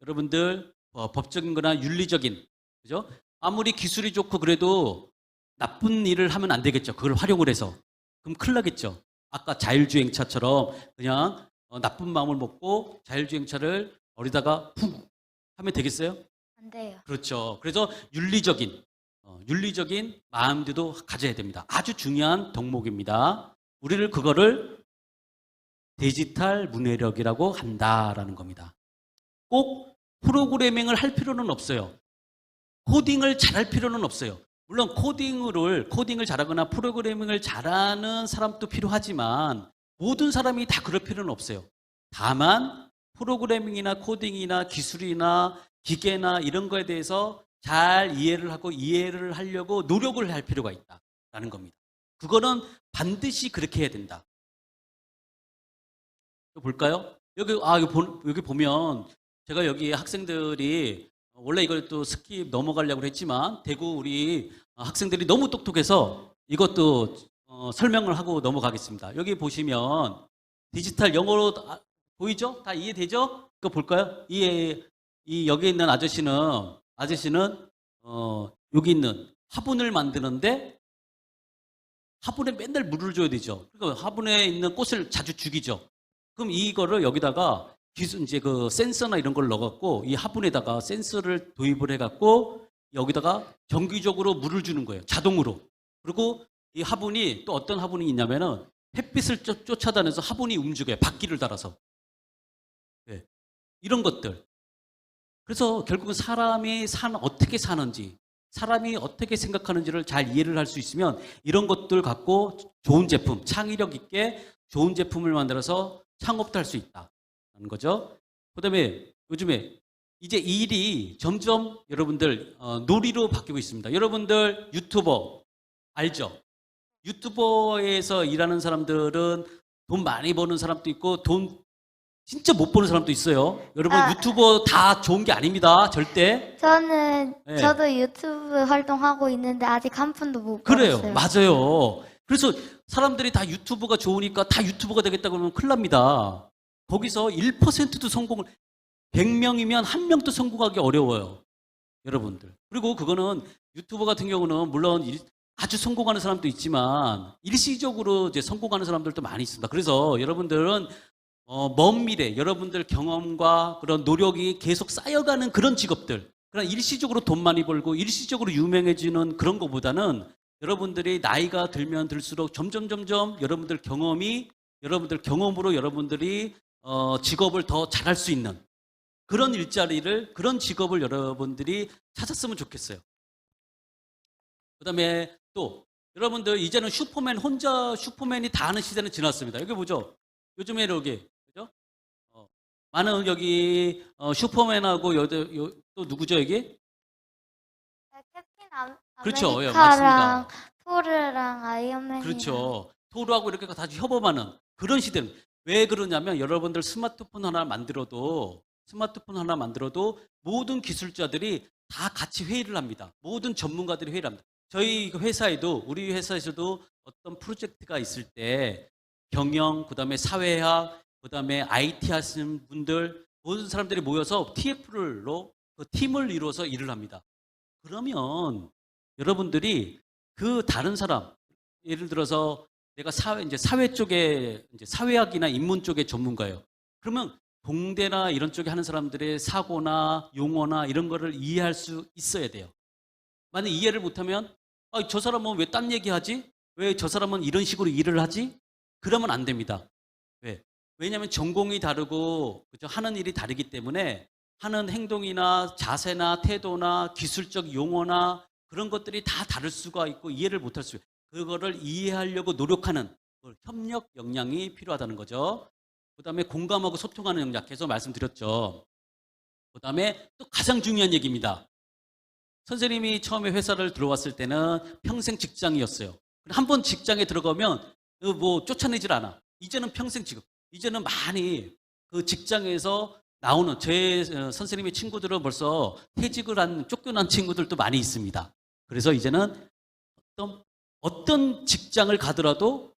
B: 여러분들 법적인 거나 윤리적인, 그죠? 아무리 기술이 좋고 그래도 나쁜 일을 하면 안 되겠죠. 그걸 활용을 해서. 그럼 큰일 나겠죠. 아까 자율주행차처럼 그냥 나쁜 마음을 먹고 자율주행차를 어디다가 푹 하면 되겠어요?
C: 안 돼요.
B: 그렇죠. 그래서 윤리적인 마음도 가져야 됩니다. 아주 중요한 덕목입니다. 우리를 그거를 디지털 문해력이라고 한다라는 겁니다. 꼭 프로그래밍을 할 필요는 없어요. 코딩을 잘할 필요는 없어요. 물론 코딩을 잘하거나 프로그래밍을 잘하는 사람도 필요하지만 모든 사람이 다 그럴 필요는 없어요. 다만 프로그래밍이나 코딩이나 기술이나 기계나 이런 거에 대해서 잘 이해를 하고 이해를 하려고 노력을 할 필요가 있다라는 겁니다. 그거는 반드시 그렇게 해야 된다. 또 볼까요? 여기 보면 제가 여기 학생들이 원래 이걸 또 스킵 넘어가려고 했지만 대구 우리 학생들이 너무 똑똑해서 이것도 설명을 하고 넘어가겠습니다. 여기 보시면 디지털 영어로 보이죠? 다 이해되죠? 그거 볼까요? 여기 있는 아저씨는 여기 있는 화분을 만드는데 화분에 맨날 물을 줘야 되죠. 그러니까 화분에 있는 꽃을 자주 죽이죠. 그럼 이거를 여기다가 이제 그 센서나 이런 걸 넣어갖고 이 화분에다가 센서를 도입을 해갖고 여기다가 정기적으로 물을 주는 거예요. 자동으로. 그리고 이 화분이 또 어떤 화분이 있냐면은 햇빛을 쫓아다녀서 화분이 움직여요. 바퀴를 달아서. 네. 이런 것들. 그래서 결국은 사람이 어떻게 사는지, 사람이 어떻게 생각하는지를 잘 이해를 할 수 있으면 이런 것들 갖고 좋은 제품, 창의력 있게 좋은 제품을 만들어서 창업도 할 수 있다는 거죠. 그다음에 요즘에 이제 이 일이 점점 여러분들 놀이로 바뀌고 있습니다. 여러분들 유튜버 알죠? 유튜버에서 일하는 사람들은 돈 많이 버는 사람도 있고 돈 진짜 못 버는 사람도 있어요. 여러분 유튜버 다 좋은 게 아닙니다. 절대. 네.
C: 저도 유튜브 활동하고 있는데 아직 한 푼도 못
B: 그래요.
C: 벌었어요.
B: 맞아요. 그래서 사람들이 다 유튜버가 좋으니까 다 유튜버가 되겠다 그러면 큰일 납니다. 거기서 1%도 100명이면 1명도 성공하기 어려워요. 여러분들. 그리고 그거는 유튜버 같은 경우는 물론 아주 성공하는 사람도 있지만 일시적으로 이제 성공하는 사람들도 많이 있습니다. 그래서 여러분들은 먼 미래 여러분들 경험과 그런 노력이 계속 쌓여가는 그런 직업들, 그런 일시적으로 돈 많이 벌고 일시적으로 유명해지는 그런 것보다는 여러분들이 나이가 들면 들수록 점점 여러분들 경험으로 여러분들이 직업을 더 잘할 수 있는 그런 그런 직업을 여러분들이 찾았으면 좋겠어요. 그다음에 또 여러분들 이제는 슈퍼맨이 다 하는 시대는 지났습니다. 여기 보죠. 요즘에 여기 그죠? 많은 여기 슈퍼맨하고 또 누구죠 여기?
C: 캡틴
B: 그렇죠. 예,
C: 아메리카랑
B: 맞습니다.
C: 토르랑 아이언맨이랑
B: 그렇죠. 토르하고 이렇게 다 협업하는 그런 시대는 왜 그러냐면 여러분들 스마트폰 하나 만들어도 스마트폰 하나 만들어도 모든 기술자들이 다 같이 회의를 합니다. 모든 전문가들이 회의를 합니다. 저희 회사에도, 우리 회사에서도 어떤 프로젝트가 있을 때 경영, 그다음에 사회학, 그다음에 IT 하시는 분들 모든 사람들이 모여서 TF로 그 팀을 이루어서 일을 합니다. 그러면 여러분들이 그 다른 사람, 예를 들어서 내가 사회 쪽에 이제 사회학이나 인문 쪽의 전문가예요. 그러면 공대나 이런 쪽에 하는 사람들의 사고나 용어나 이런 거를 이해할 수 있어야 돼요. 만약 이해를 못하면 저 사람은 왜 딴 얘기하지? 왜 저 사람은 이런 식으로 일을 하지? 그러면 안 됩니다. 왜? 왜냐하면 전공이 다르고 그죠? 하는 일이 다르기 때문에 하는 행동이나 자세나 태도나 기술적 용어나 그런 것들이 다 다를 수가 있고 이해를 못할 수 있어요. 그거를 이해하려고 노력하는 협력 역량이 필요하다는 거죠. 그다음에 공감하고 소통하는 역량 계속 말씀드렸죠. 그다음에 또 가장 중요한 얘기입니다. 선생님이 처음에 회사를 들어왔을 때는 평생 직장이었어요. 한 번 직장에 들어가면 뭐 쫓아내질 않아. 이제는 평생 직업. 이제는 많이 그 직장에서 나오는 제 선생님의 친구들은 벌써 퇴직을 한 쫓겨난 친구들도 많이 있습니다. 그래서 이제는 어떤 직장을 가더라도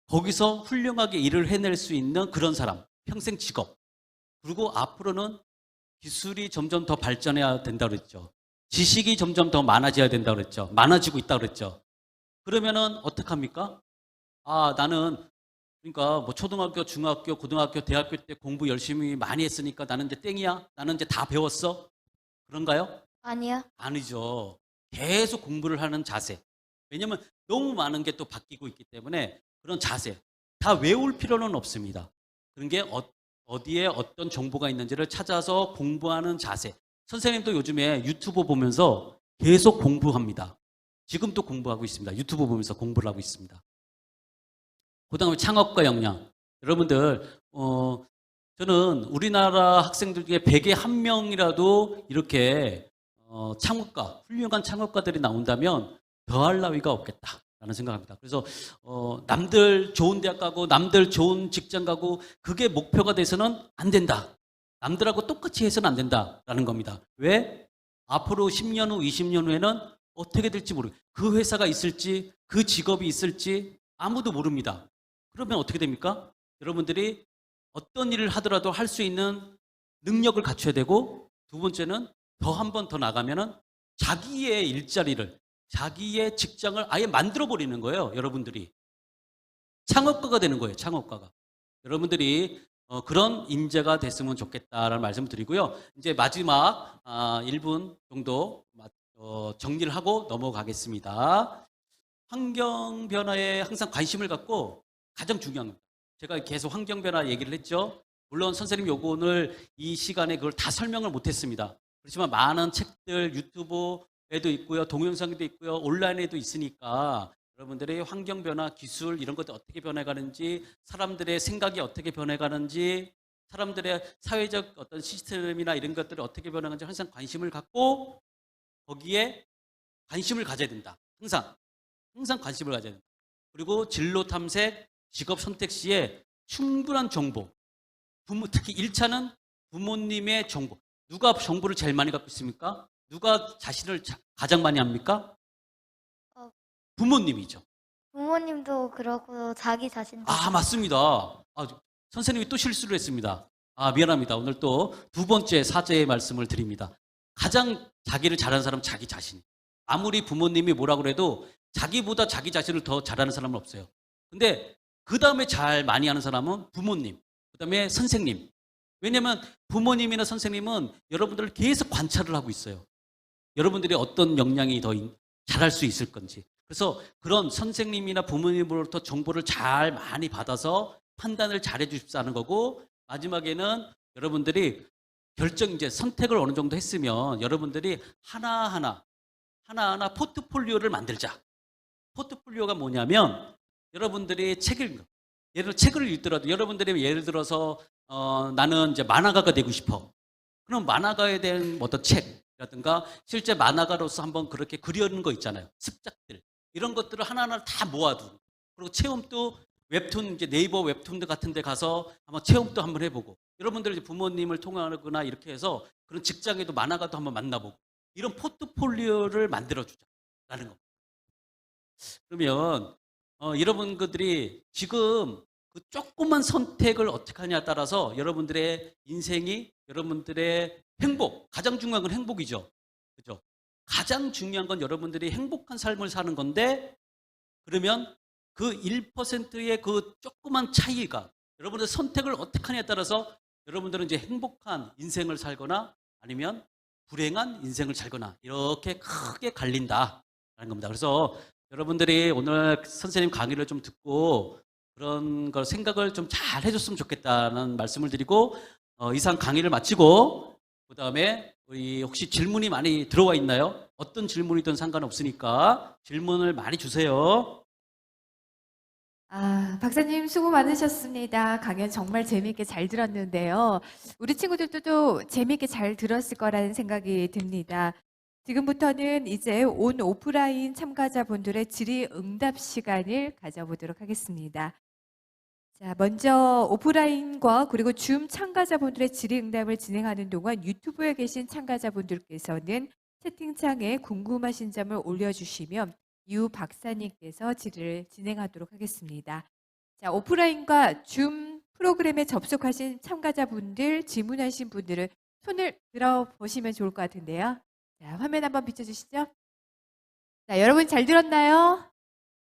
B: 거기서 훌륭하게 일을 해낼 수 있는 그런 사람, 평생 직업. 그리고 앞으로는 기술이 점점 더 발전해야 된다고 그랬죠. 지식이 점점 더 많아져야 된다고 그랬죠. 많아지고 있다고 그랬죠. 그러면은 어떡합니까? 나는 그러니까 뭐 초등학교, 중학교, 고등학교, 대학교 때 공부 열심히 많이 했으니까 나는 이제 땡이야? 나는 이제 다 배웠어? 그런가요?
C: 아니요.
B: 아니죠. 계속 공부를 하는 자세. 왜냐면 너무 많은 게 또 바뀌고 있기 때문에 그런 자세. 다 외울 필요는 없습니다. 그런 게 어디에 어떤 정보가 있는지를 찾아서 공부하는 자세. 선생님도 요즘에 유튜브 보면서 계속 공부합니다. 지금도 공부하고 있습니다. 유튜브 보면서 공부를 하고 있습니다. 그다음에 창업과 역량. 여러분들 저는 우리나라 학생들 중에 100에 1명이라도 이렇게 창업가, 훌륭한 창업가들이 나온다면 더할 나위가 없겠다라는 생각합니다. 그래서 남들 좋은 대학 가고 남들 좋은 직장 가고 그게 목표가 돼서는 안 된다. 남들하고 똑같이 해서는 안 된다라는 겁니다. 왜? 앞으로 10년 후, 20년 후에는 어떻게 될지 모르고 그 회사가 있을지 그 직업이 있을지 아무도 모릅니다. 그러면 어떻게 됩니까? 여러분들이 어떤 일을 하더라도 할 수 있는 능력을 갖춰야 되고 두 번째는 더 한 번 더 나가면은 자기의 일자리를 자기의 직장을 아예 만들어 버리는 거예요. 여러분들이 창업가가 되는 거예요. 창업가가. 여러분들이 그런 인재가 됐으면 좋겠다라는 말씀을 드리고요. 이제 마지막 1분 정도 정리를 하고 넘어가겠습니다. 환경 변화에 항상 관심을 갖고 가장 중요한 겁니다. 제가 계속 환경 변화 얘기를 했죠. 물론 선생님 오늘 이 시간에 그걸 다 설명을 못했습니다. 그렇지만 많은 책들 유튜브에도 있고요, 동영상도 있고요, 온라인에도 있으니까 여러분들이 환경 변화, 기술 이런 것들 어떻게 변해가는지, 사람들의 생각이 어떻게 변해가는지, 사람들의 사회적 어떤 시스템이나 이런 것들이 어떻게 변해가는지 항상 관심을 갖고 거기에 관심을 가져야 된다. 항상 관심을 가져야 된다. 그리고 진로 탐색, 직업 선택 시에 충분한 정보. 특히 1차는 부모님의 정보. 누가 정보를 제일 많이 갖고 있습니까? 누가 자신을 가장 많이 합니까? 부모님이죠.
C: 부모님도 그렇고 자기 자신도.
B: 맞습니다. 선생님이 또 실수를 했습니다. 미안합니다. 오늘 또 두 번째 사죄의 말씀을 드립니다. 가장 자기를 잘하는 사람은 자기 자신. 아무리 부모님이 뭐라고 그래도 자기보다 자기 자신을 더 잘하는 사람은 없어요. 근데 그 다음에 잘 많이 하는 사람은 부모님, 그 다음에 선생님. 왜냐하면 부모님이나 선생님은 여러분들을 계속 관찰을 하고 있어요. 여러분들이 어떤 역량이 더 잘할 수 있을 건지. 그래서 그런 선생님이나 부모님으로부터 정보를 잘 많이 받아서 판단을 잘 해주십사는 거고, 마지막에는 여러분들이 이제 선택을 어느 정도 했으면 여러분들이 하나하나 포트폴리오를 만들자. 포트폴리오가 뭐냐면 여러분들이 책을 읽더라도 여러분들이 예를 들어서 나는 이제 만화가가 되고 싶어. 그럼 만화가에 대한 어떤 책이라든가 실제 만화가로서 한번 그렇게 그리는 거 있잖아요. 습작들. 이런 것들을 하나하나 다 모아두고, 그리고 체험도 웹툰 이제 네이버 웹툰 같은 데 가서 한번 체험도 한번 해보고 여러분들 이제 부모님을 통하거나 이렇게 해서 그런 직장에도 만화가도 한번 만나보고 이런 포트폴리오를 만들어 주자라는 거. 그러면 여러분들이 지금 그 조그만 선택을 어떻게 하냐에 따라서 여러분들의 인생이 여러분들의 행복, 가장 중요한 건 행복이죠. 그죠? 가장 중요한 건 여러분들이 행복한 삶을 사는 건데 그러면 그 1%의 그 조그만 차이가 여러분들 선택을 어떻게 하냐에 따라서 여러분들은 이제 행복한 인생을 살거나 아니면 불행한 인생을 살거나 이렇게 크게 갈린다라는 겁니다. 그래서 여러분들이 오늘 선생님 강의를 좀 듣고 그런 걸 생각을 좀 잘 해줬으면 좋겠다는 말씀을 드리고 이상 강의를 마치고 그 다음에 우리 혹시 질문이 많이 들어와 있나요? 어떤 질문이든 상관없으니까 질문을 많이 주세요.
A: 박사님 수고 많으셨습니다. 강연 정말 재미있게 잘 들었는데요. 우리 친구들도 재미있게 잘 들었을 거라는 생각이 듭니다. 지금부터는 이제 온 오프라인 참가자분들의 질의응답 시간을 가져보도록 하겠습니다. 자, 먼저 오프라인과 그리고 줌 참가자분들의 질의응답을 진행하는 동안 유튜브에 계신 참가자분들께서는 채팅창에 궁금하신 점을 올려주시면 유 박사님께서 질의를 진행하도록 하겠습니다. 자, 오프라인과 줌 프로그램에 접속하신 참가자분들, 질문하신 분들은 손을 들어보시면 좋을 것 같은데요. 자, 화면 한번 비춰주시죠. 자, 여러분 잘 들었나요?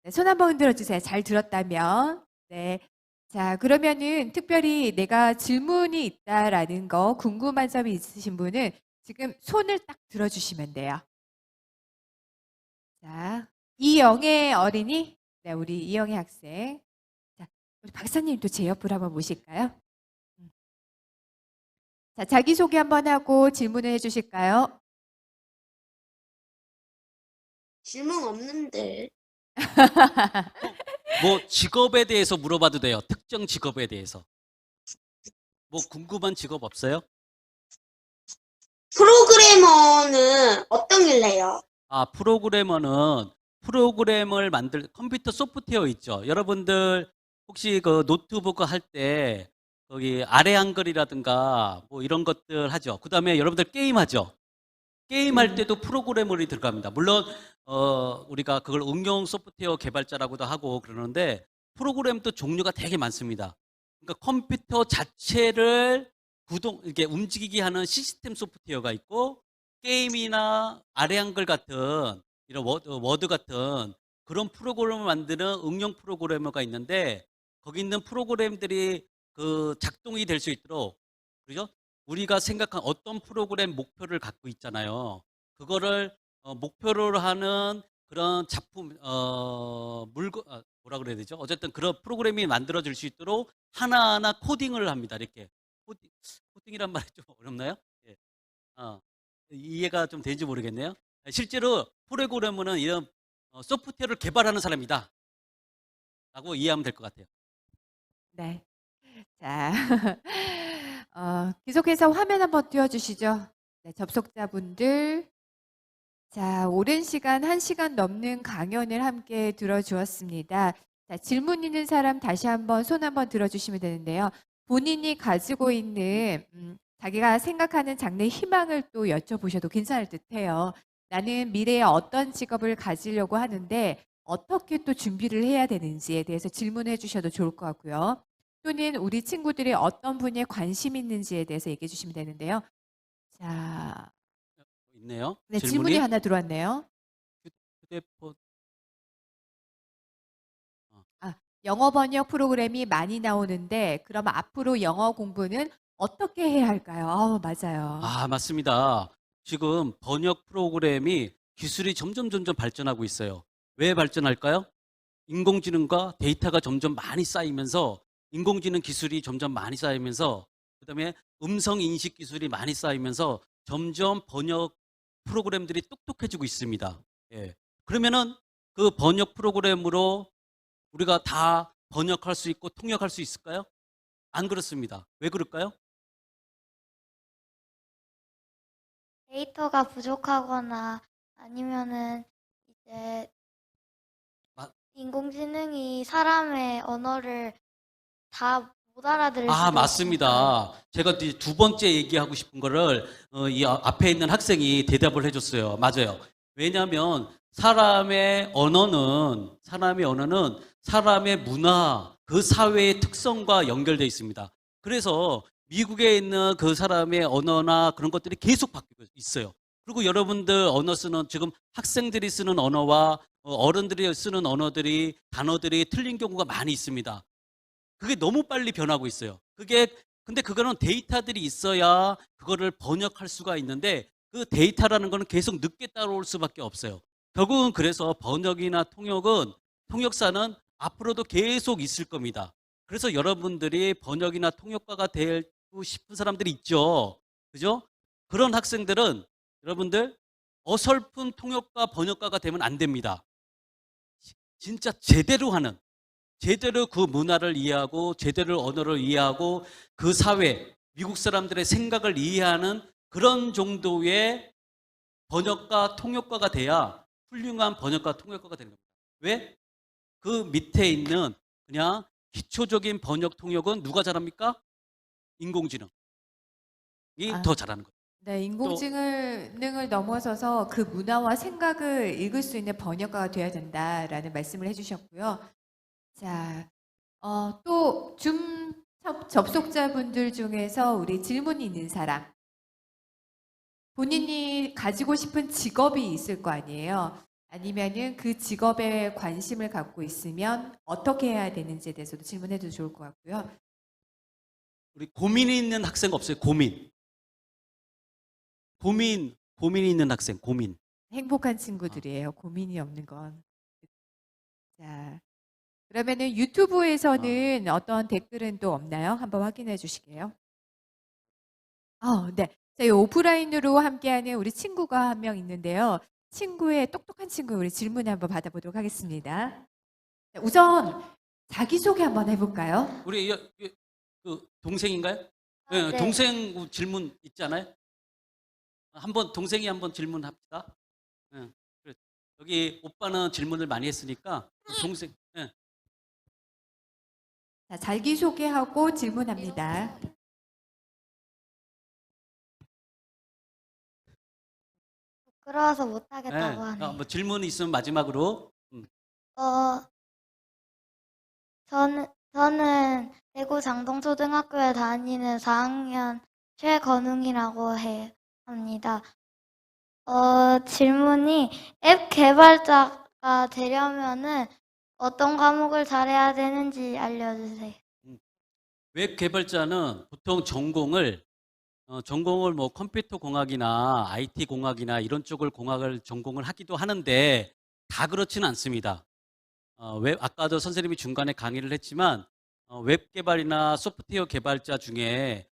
A: 네, 손 한번 흔들어 주세요. 잘 들었다면. 네. 자, 그러면은 특별히 내가 질문이 있다라는 거 궁금한 점이 있으신 분은 지금 손을 딱 들어주시면 돼요. 자, 이영애 어린이. 네, 우리 이영애 학생. 자, 우리 박사님 또 제 옆으로 한번 모실까요? 자, 자기소개 한번 하고 질문을 해주실까요?
D: 질문 없는데.
B: 뭐 직업에 대해서 물어봐도 돼요. 특정 직업에 대해서. 뭐 궁금한 직업 없어요?
D: 프로그래머는 어떤 일 해요?
B: 프로그래머는 프로그램을 만들 컴퓨터 소프트웨어 있죠. 여러분들 혹시 그 노트북 할 때 거기 아래 한글이라든가 뭐 이런 것들 하죠. 그다음에 여러분들 게임 하죠. 게임할 때도 프로그래머리 들어갑니다. 물론 우리가 그걸 응용 소프트웨어 개발자라고도 하고 그러는데 프로그램도 종류가 되게 많습니다. 그러니까 컴퓨터 자체를 이렇게 움직이게 하는 시스템 소프트웨어가 있고 게임이나 아래 한글 같은 이런 워드 같은 그런 프로그램을 만드는 응용 프로그래머가 있는데 거기 있는 프로그램들이 그 작동이 될 수 있도록 그죠? 우리가 생각한 어떤 프로그램 목표를 갖고 있잖아요. 그거를 목표로 하는 그런 작품, 뭐라 그래야 되죠? 어쨌든 그런 프로그램이 만들어질 수 있도록 하나하나 코딩을 합니다. 이렇게. 코딩이란 말이 좀 어렵나요? 예. 이해가 좀 되는지 모르겠네요. 실제로 프로그래머는 이런 소프트웨어를 개발하는 사람이다. 라고 이해하면 될 것 같아요.
A: 네. 자, 계속해서 화면 한번 띄워주시죠. 네, 접속자분들. 자, 오랜 시간, 1시간 넘는 강연을 함께 들어주었습니다. 자, 질문 있는 사람 다시 한번 손 한번 들어주시면 되는데요. 본인이 가지고 있는, 자기가 생각하는 장래 희망을 또 여쭤보셔도 괜찮을 듯 해요. 나는 미래에 어떤 직업을 가지려고 하는데 어떻게 또 준비를 해야 되는지에 대해서 질문해 주셔도 좋을 것 같고요. 또는 우리 친구들이 어떤 분야에 관심 있는지에 대해서 얘기해 주시면 되는데요. 자,
B: 있네요.
A: 네, 질문이
B: 질문이.
A: 하나 들어왔네요.
B: 휴대폰.
A: 영어 번역 프로그램이 많이 나오는데 그럼 앞으로 영어 공부는 어떻게 해야 할까요? 맞아요.
B: 맞습니다. 지금 번역 프로그램이 기술이 점점 발전하고 있어요. 왜 발전할까요? 인공지능과 데이터가 점점 많이 쌓이면서 인공지능 기술이 점점 많이 쌓이면서 그다음에 음성 인식 기술이 많이 쌓이면서 점점 번역 프로그램들이 똑똑해지고 있습니다. 예. 그러면은 그 번역 프로그램으로 우리가 다 번역할 수 있고 통역할 수 있을까요? 안 그렇습니다. 왜 그럴까요?
C: 데이터가 부족하거나 아니면은 이제
B: 마-
C: 인공지능이 사람의 언어를 다 못 알아들을 수도 있으니까.
B: 맞습니다. 제가 이제 두 번째 얘기하고 싶은 거를 이 앞에 있는 학생이 대답을 해줬어요. 맞아요. 왜냐하면 사람의 언어는 사람의 문화, 그 사회의 특성과 연결되어 있습니다. 그래서 미국에 있는 그 사람의 언어나 그런 것들이 계속 바뀌고 있어요. 그리고 여러분들 언어 쓰는 지금 학생들이 쓰는 언어와 어른들이 쓰는 언어들이 단어들이 틀린 경우가 많이 있습니다. 그게 너무 빨리 변하고 있어요. 근데 그거는 데이터들이 있어야 그거를 번역할 수가 있는데 그 데이터라는 거는 계속 늦게 따라올 수밖에 없어요. 결국은 그래서 번역이나 통역사는 앞으로도 계속 있을 겁니다. 그래서 여러분들이 번역이나 통역가가 되고 싶은 사람들이 있죠. 그죠? 그런 학생들은 여러분들 어설픈 통역가, 번역가가 되면 안 됩니다. 진짜 제대로 그 문화를 이해하고 제대로 언어를 이해하고 그 사회, 미국 사람들의 생각을 이해하는 그런 정도의 번역가, 통역가가 돼야 훌륭한 번역가, 통역가가 되는 겁니다. 왜? 그 밑에 있는 그냥 기초적인 번역, 통역은 누가 잘합니까? 인공지능이
A: 아.
B: 더 잘하는 거예요.
A: 네, 인공지능을 넘어서서 그 문화와 생각을 읽을 수 있는 번역가가 돼야 된다라는 말씀을 해주셨고요. 자, 또 접속자분들 중에서 우리 질문이 있는 사람, 본인이 가지고 싶은 직업이 있을 거 아니에요. 아니면은 그 직업에 관심을 갖고 있으면 어떻게 해야 되는지에 대해서도 질문해도 좋을 것 같고요.
B: 우리 고민이 있는 학생 없어요? 고민이 있는 학생, 고민.
A: 행복한 친구들이에요. 고민이 없는 건. 자, 그러면은 유튜브에서는 어떤 댓글은 또 없나요? 한번 확인해 주시게요. 네. 저희 오프라인으로 함께하는 우리 친구가 한 명 있는데요. 친구의 똑똑한 친구 우리 질문 한번 받아보도록 하겠습니다. 자, 우선 자기소개 한번 해볼까요?
B: 우리 그 동생인가요?
C: 네.
B: 동생 질문 있지 않아요? 동생이 한번 질문합시다. 예, 그래. 여기 오빠는 질문을 많이 했으니까 동생. 예.
A: 자, 자기소개하고 질문합니다.
C: 부끄러워서 못하겠다고
B: 예.
C: 하네요.
B: 뭐 질문이 있으면 마지막으로.
C: 어, 저는 대구 장동초등학교에 다니는 4학년 최건웅이라고 합니다. 질문이 앱 개발자가 되려면은 어떤 과목을 잘해야 되는지 알려주세요.
B: 웹 개발자는 보통 전공을 뭐 컴퓨터 공학이나 IT 공학이나 이런 쪽을 전공을 하기도 하는데 다 그렇지는 않습니다. 아까도 선생님이 중간에 강의를 했지만 웹 개발이나 소프트웨어 개발자 중에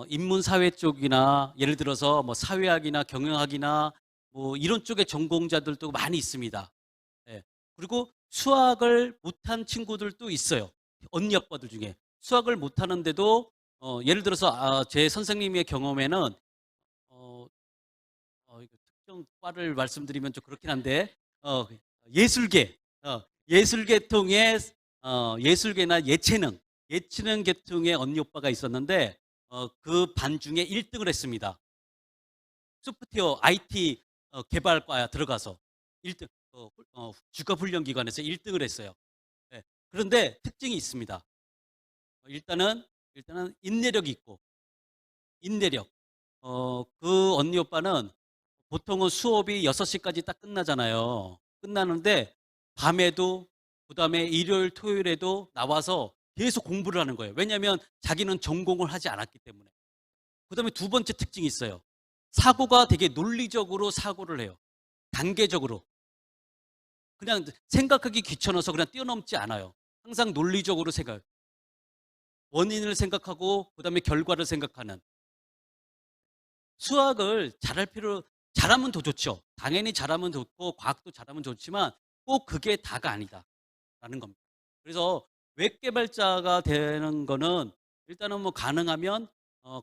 B: 인문사회 쪽이나 예를 들어서 뭐 사회학이나 경영학이나 뭐 이런 쪽의 전공자들도 많이 있습니다. 예. 그리고 수학을 못한 친구들도 있어요. 언니 오빠들 중에 수학을 못하는데도 예를 들어서 제 선생님의 경험에는 이거 특정 과를 말씀드리면 좀 그렇긴 한데 예술계통의 예술계나 예체능 계통의 언니 오빠가 있었는데 그 반 중에 1등을 했습니다. 소프트웨어 IT 개발과 들어가서 1등 주급훈련기관에서 1등을 했어요. 네. 그런데 특징이 있습니다. 일단은 인내력이 있고 인내력. 그 언니 오빠는 보통은 수업이 6시까지 딱 끝나잖아요. 끝나는데 밤에도 그다음에 일요일 토요일에도 나와서 계속 공부를 하는 거예요. 왜냐하면 자기는 전공을 하지 않았기 때문에. 그다음에 두 번째 특징이 있어요. 사고가 되게 논리적으로 사고를 해요. 단계적으로. 그냥 생각하기 귀찮아서 그냥 뛰어넘지 않아요. 항상 논리적으로 생각해요. 원인을 생각하고 그다음에 결과를 생각하는. 수학을 잘하면 더 좋죠. 당연히 잘하면 좋고 과학도 잘하면 좋지만 꼭 그게 다가 아니다라는 겁니다. 그래서 웹 개발자가 되는 거는 일단은 뭐 가능하면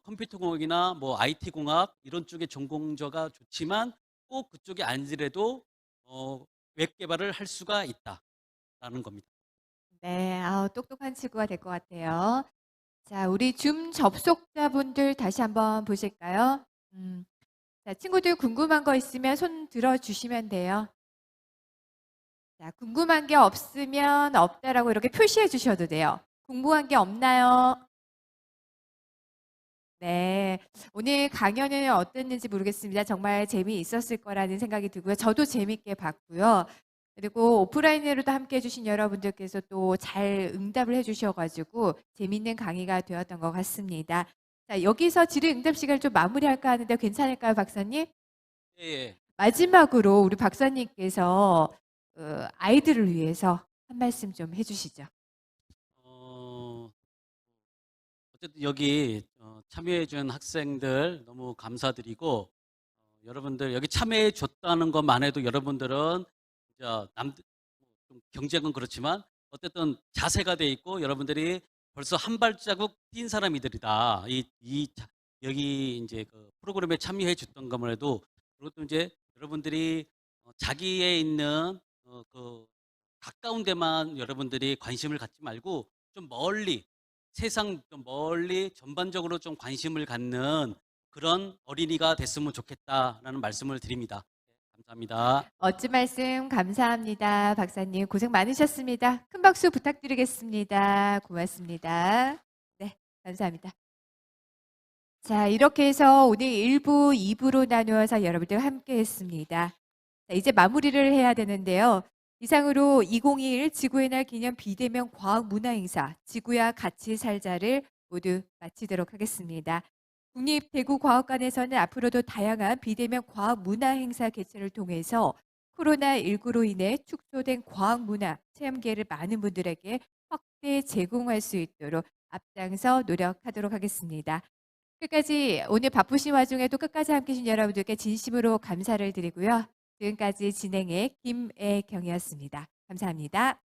B: 컴퓨터 공학이나 뭐 IT 공학 이런 쪽의 전공자가 좋지만 꼭 그쪽이 아니더라도 웹 개발을 할 수가 있다. 라는 겁니다.
A: 네, 똑똑한 친구가 될 것 같아요. 자, 우리 줌 접속자분들 다시 한번 보실까요? 자, 친구들 궁금한 거 있으면 손 들어주시면 돼요. 자, 궁금한 게 없으면 없다라고 이렇게 표시해 주셔도 돼요. 궁금한 게 없나요? 네. 오늘 강연은 어땠는지 모르겠습니다. 정말 재미있었을 거라는 생각이 들고요. 저도 재밌게 봤고요. 그리고 오프라인으로도 함께 해주신 여러분들께서 또 잘 응답을 해주셔가지고 재밌는 강의가 되었던 것 같습니다. 자, 여기서 질의응답 시간을 좀 마무리할까 하는데 괜찮을까요, 박사님?
B: 예, 예.
A: 마지막으로 우리 박사님께서 아이들을 위해서 한 말씀 좀 해주시죠.
B: 어쨌든 여기 참여해 준 학생들 너무 감사드리고 여러분들 여기 참여해 줬다는 것만 해도 여러분들은 이제 좀 경쟁은 그렇지만 어쨌든 자세가 돼 있고 여러분들이 벌써 한 발자국 뛴 사람이들이다. 여기 이제 그 프로그램에 참여해 줬던 것만 해도 그것도 이제 여러분들이 자기에 있는 그 가까운 데만 여러분들이 관심을 갖지 말고 좀 멀리 세상 좀 멀리 전반적으로 좀 관심을 갖는 그런 어린이가 됐으면 좋겠다라는 말씀을 드립니다. 감사합니다.
A: 멋진 말씀 감사합니다. 박사님 고생 많으셨습니다. 큰 박수 부탁드리겠습니다. 고맙습니다. 네, 감사합니다. 자, 이렇게 해서 오늘 1부, 2부로 나누어서 여러분들 함께 했습니다. 자, 이제 마무리를 해야 되는데요. 이상으로 2021 지구의 날 기념 비대면 과학문화행사 지구야 같이 살자를 모두 마치도록 하겠습니다. 국립대구과학관에서는 앞으로도 다양한 비대면 과학문화행사 개최를 통해서 코로나19로 인해 축소된 과학문화 체험 기회를 많은 분들에게 확대 제공할 수 있도록 앞장서 노력하도록 하겠습니다. 끝까지 오늘 바쁘신 와중에도 끝까지 함께해 주신 여러분들께 진심으로 감사를 드리고요. 지금까지 진행의 김애경이었습니다. 감사합니다.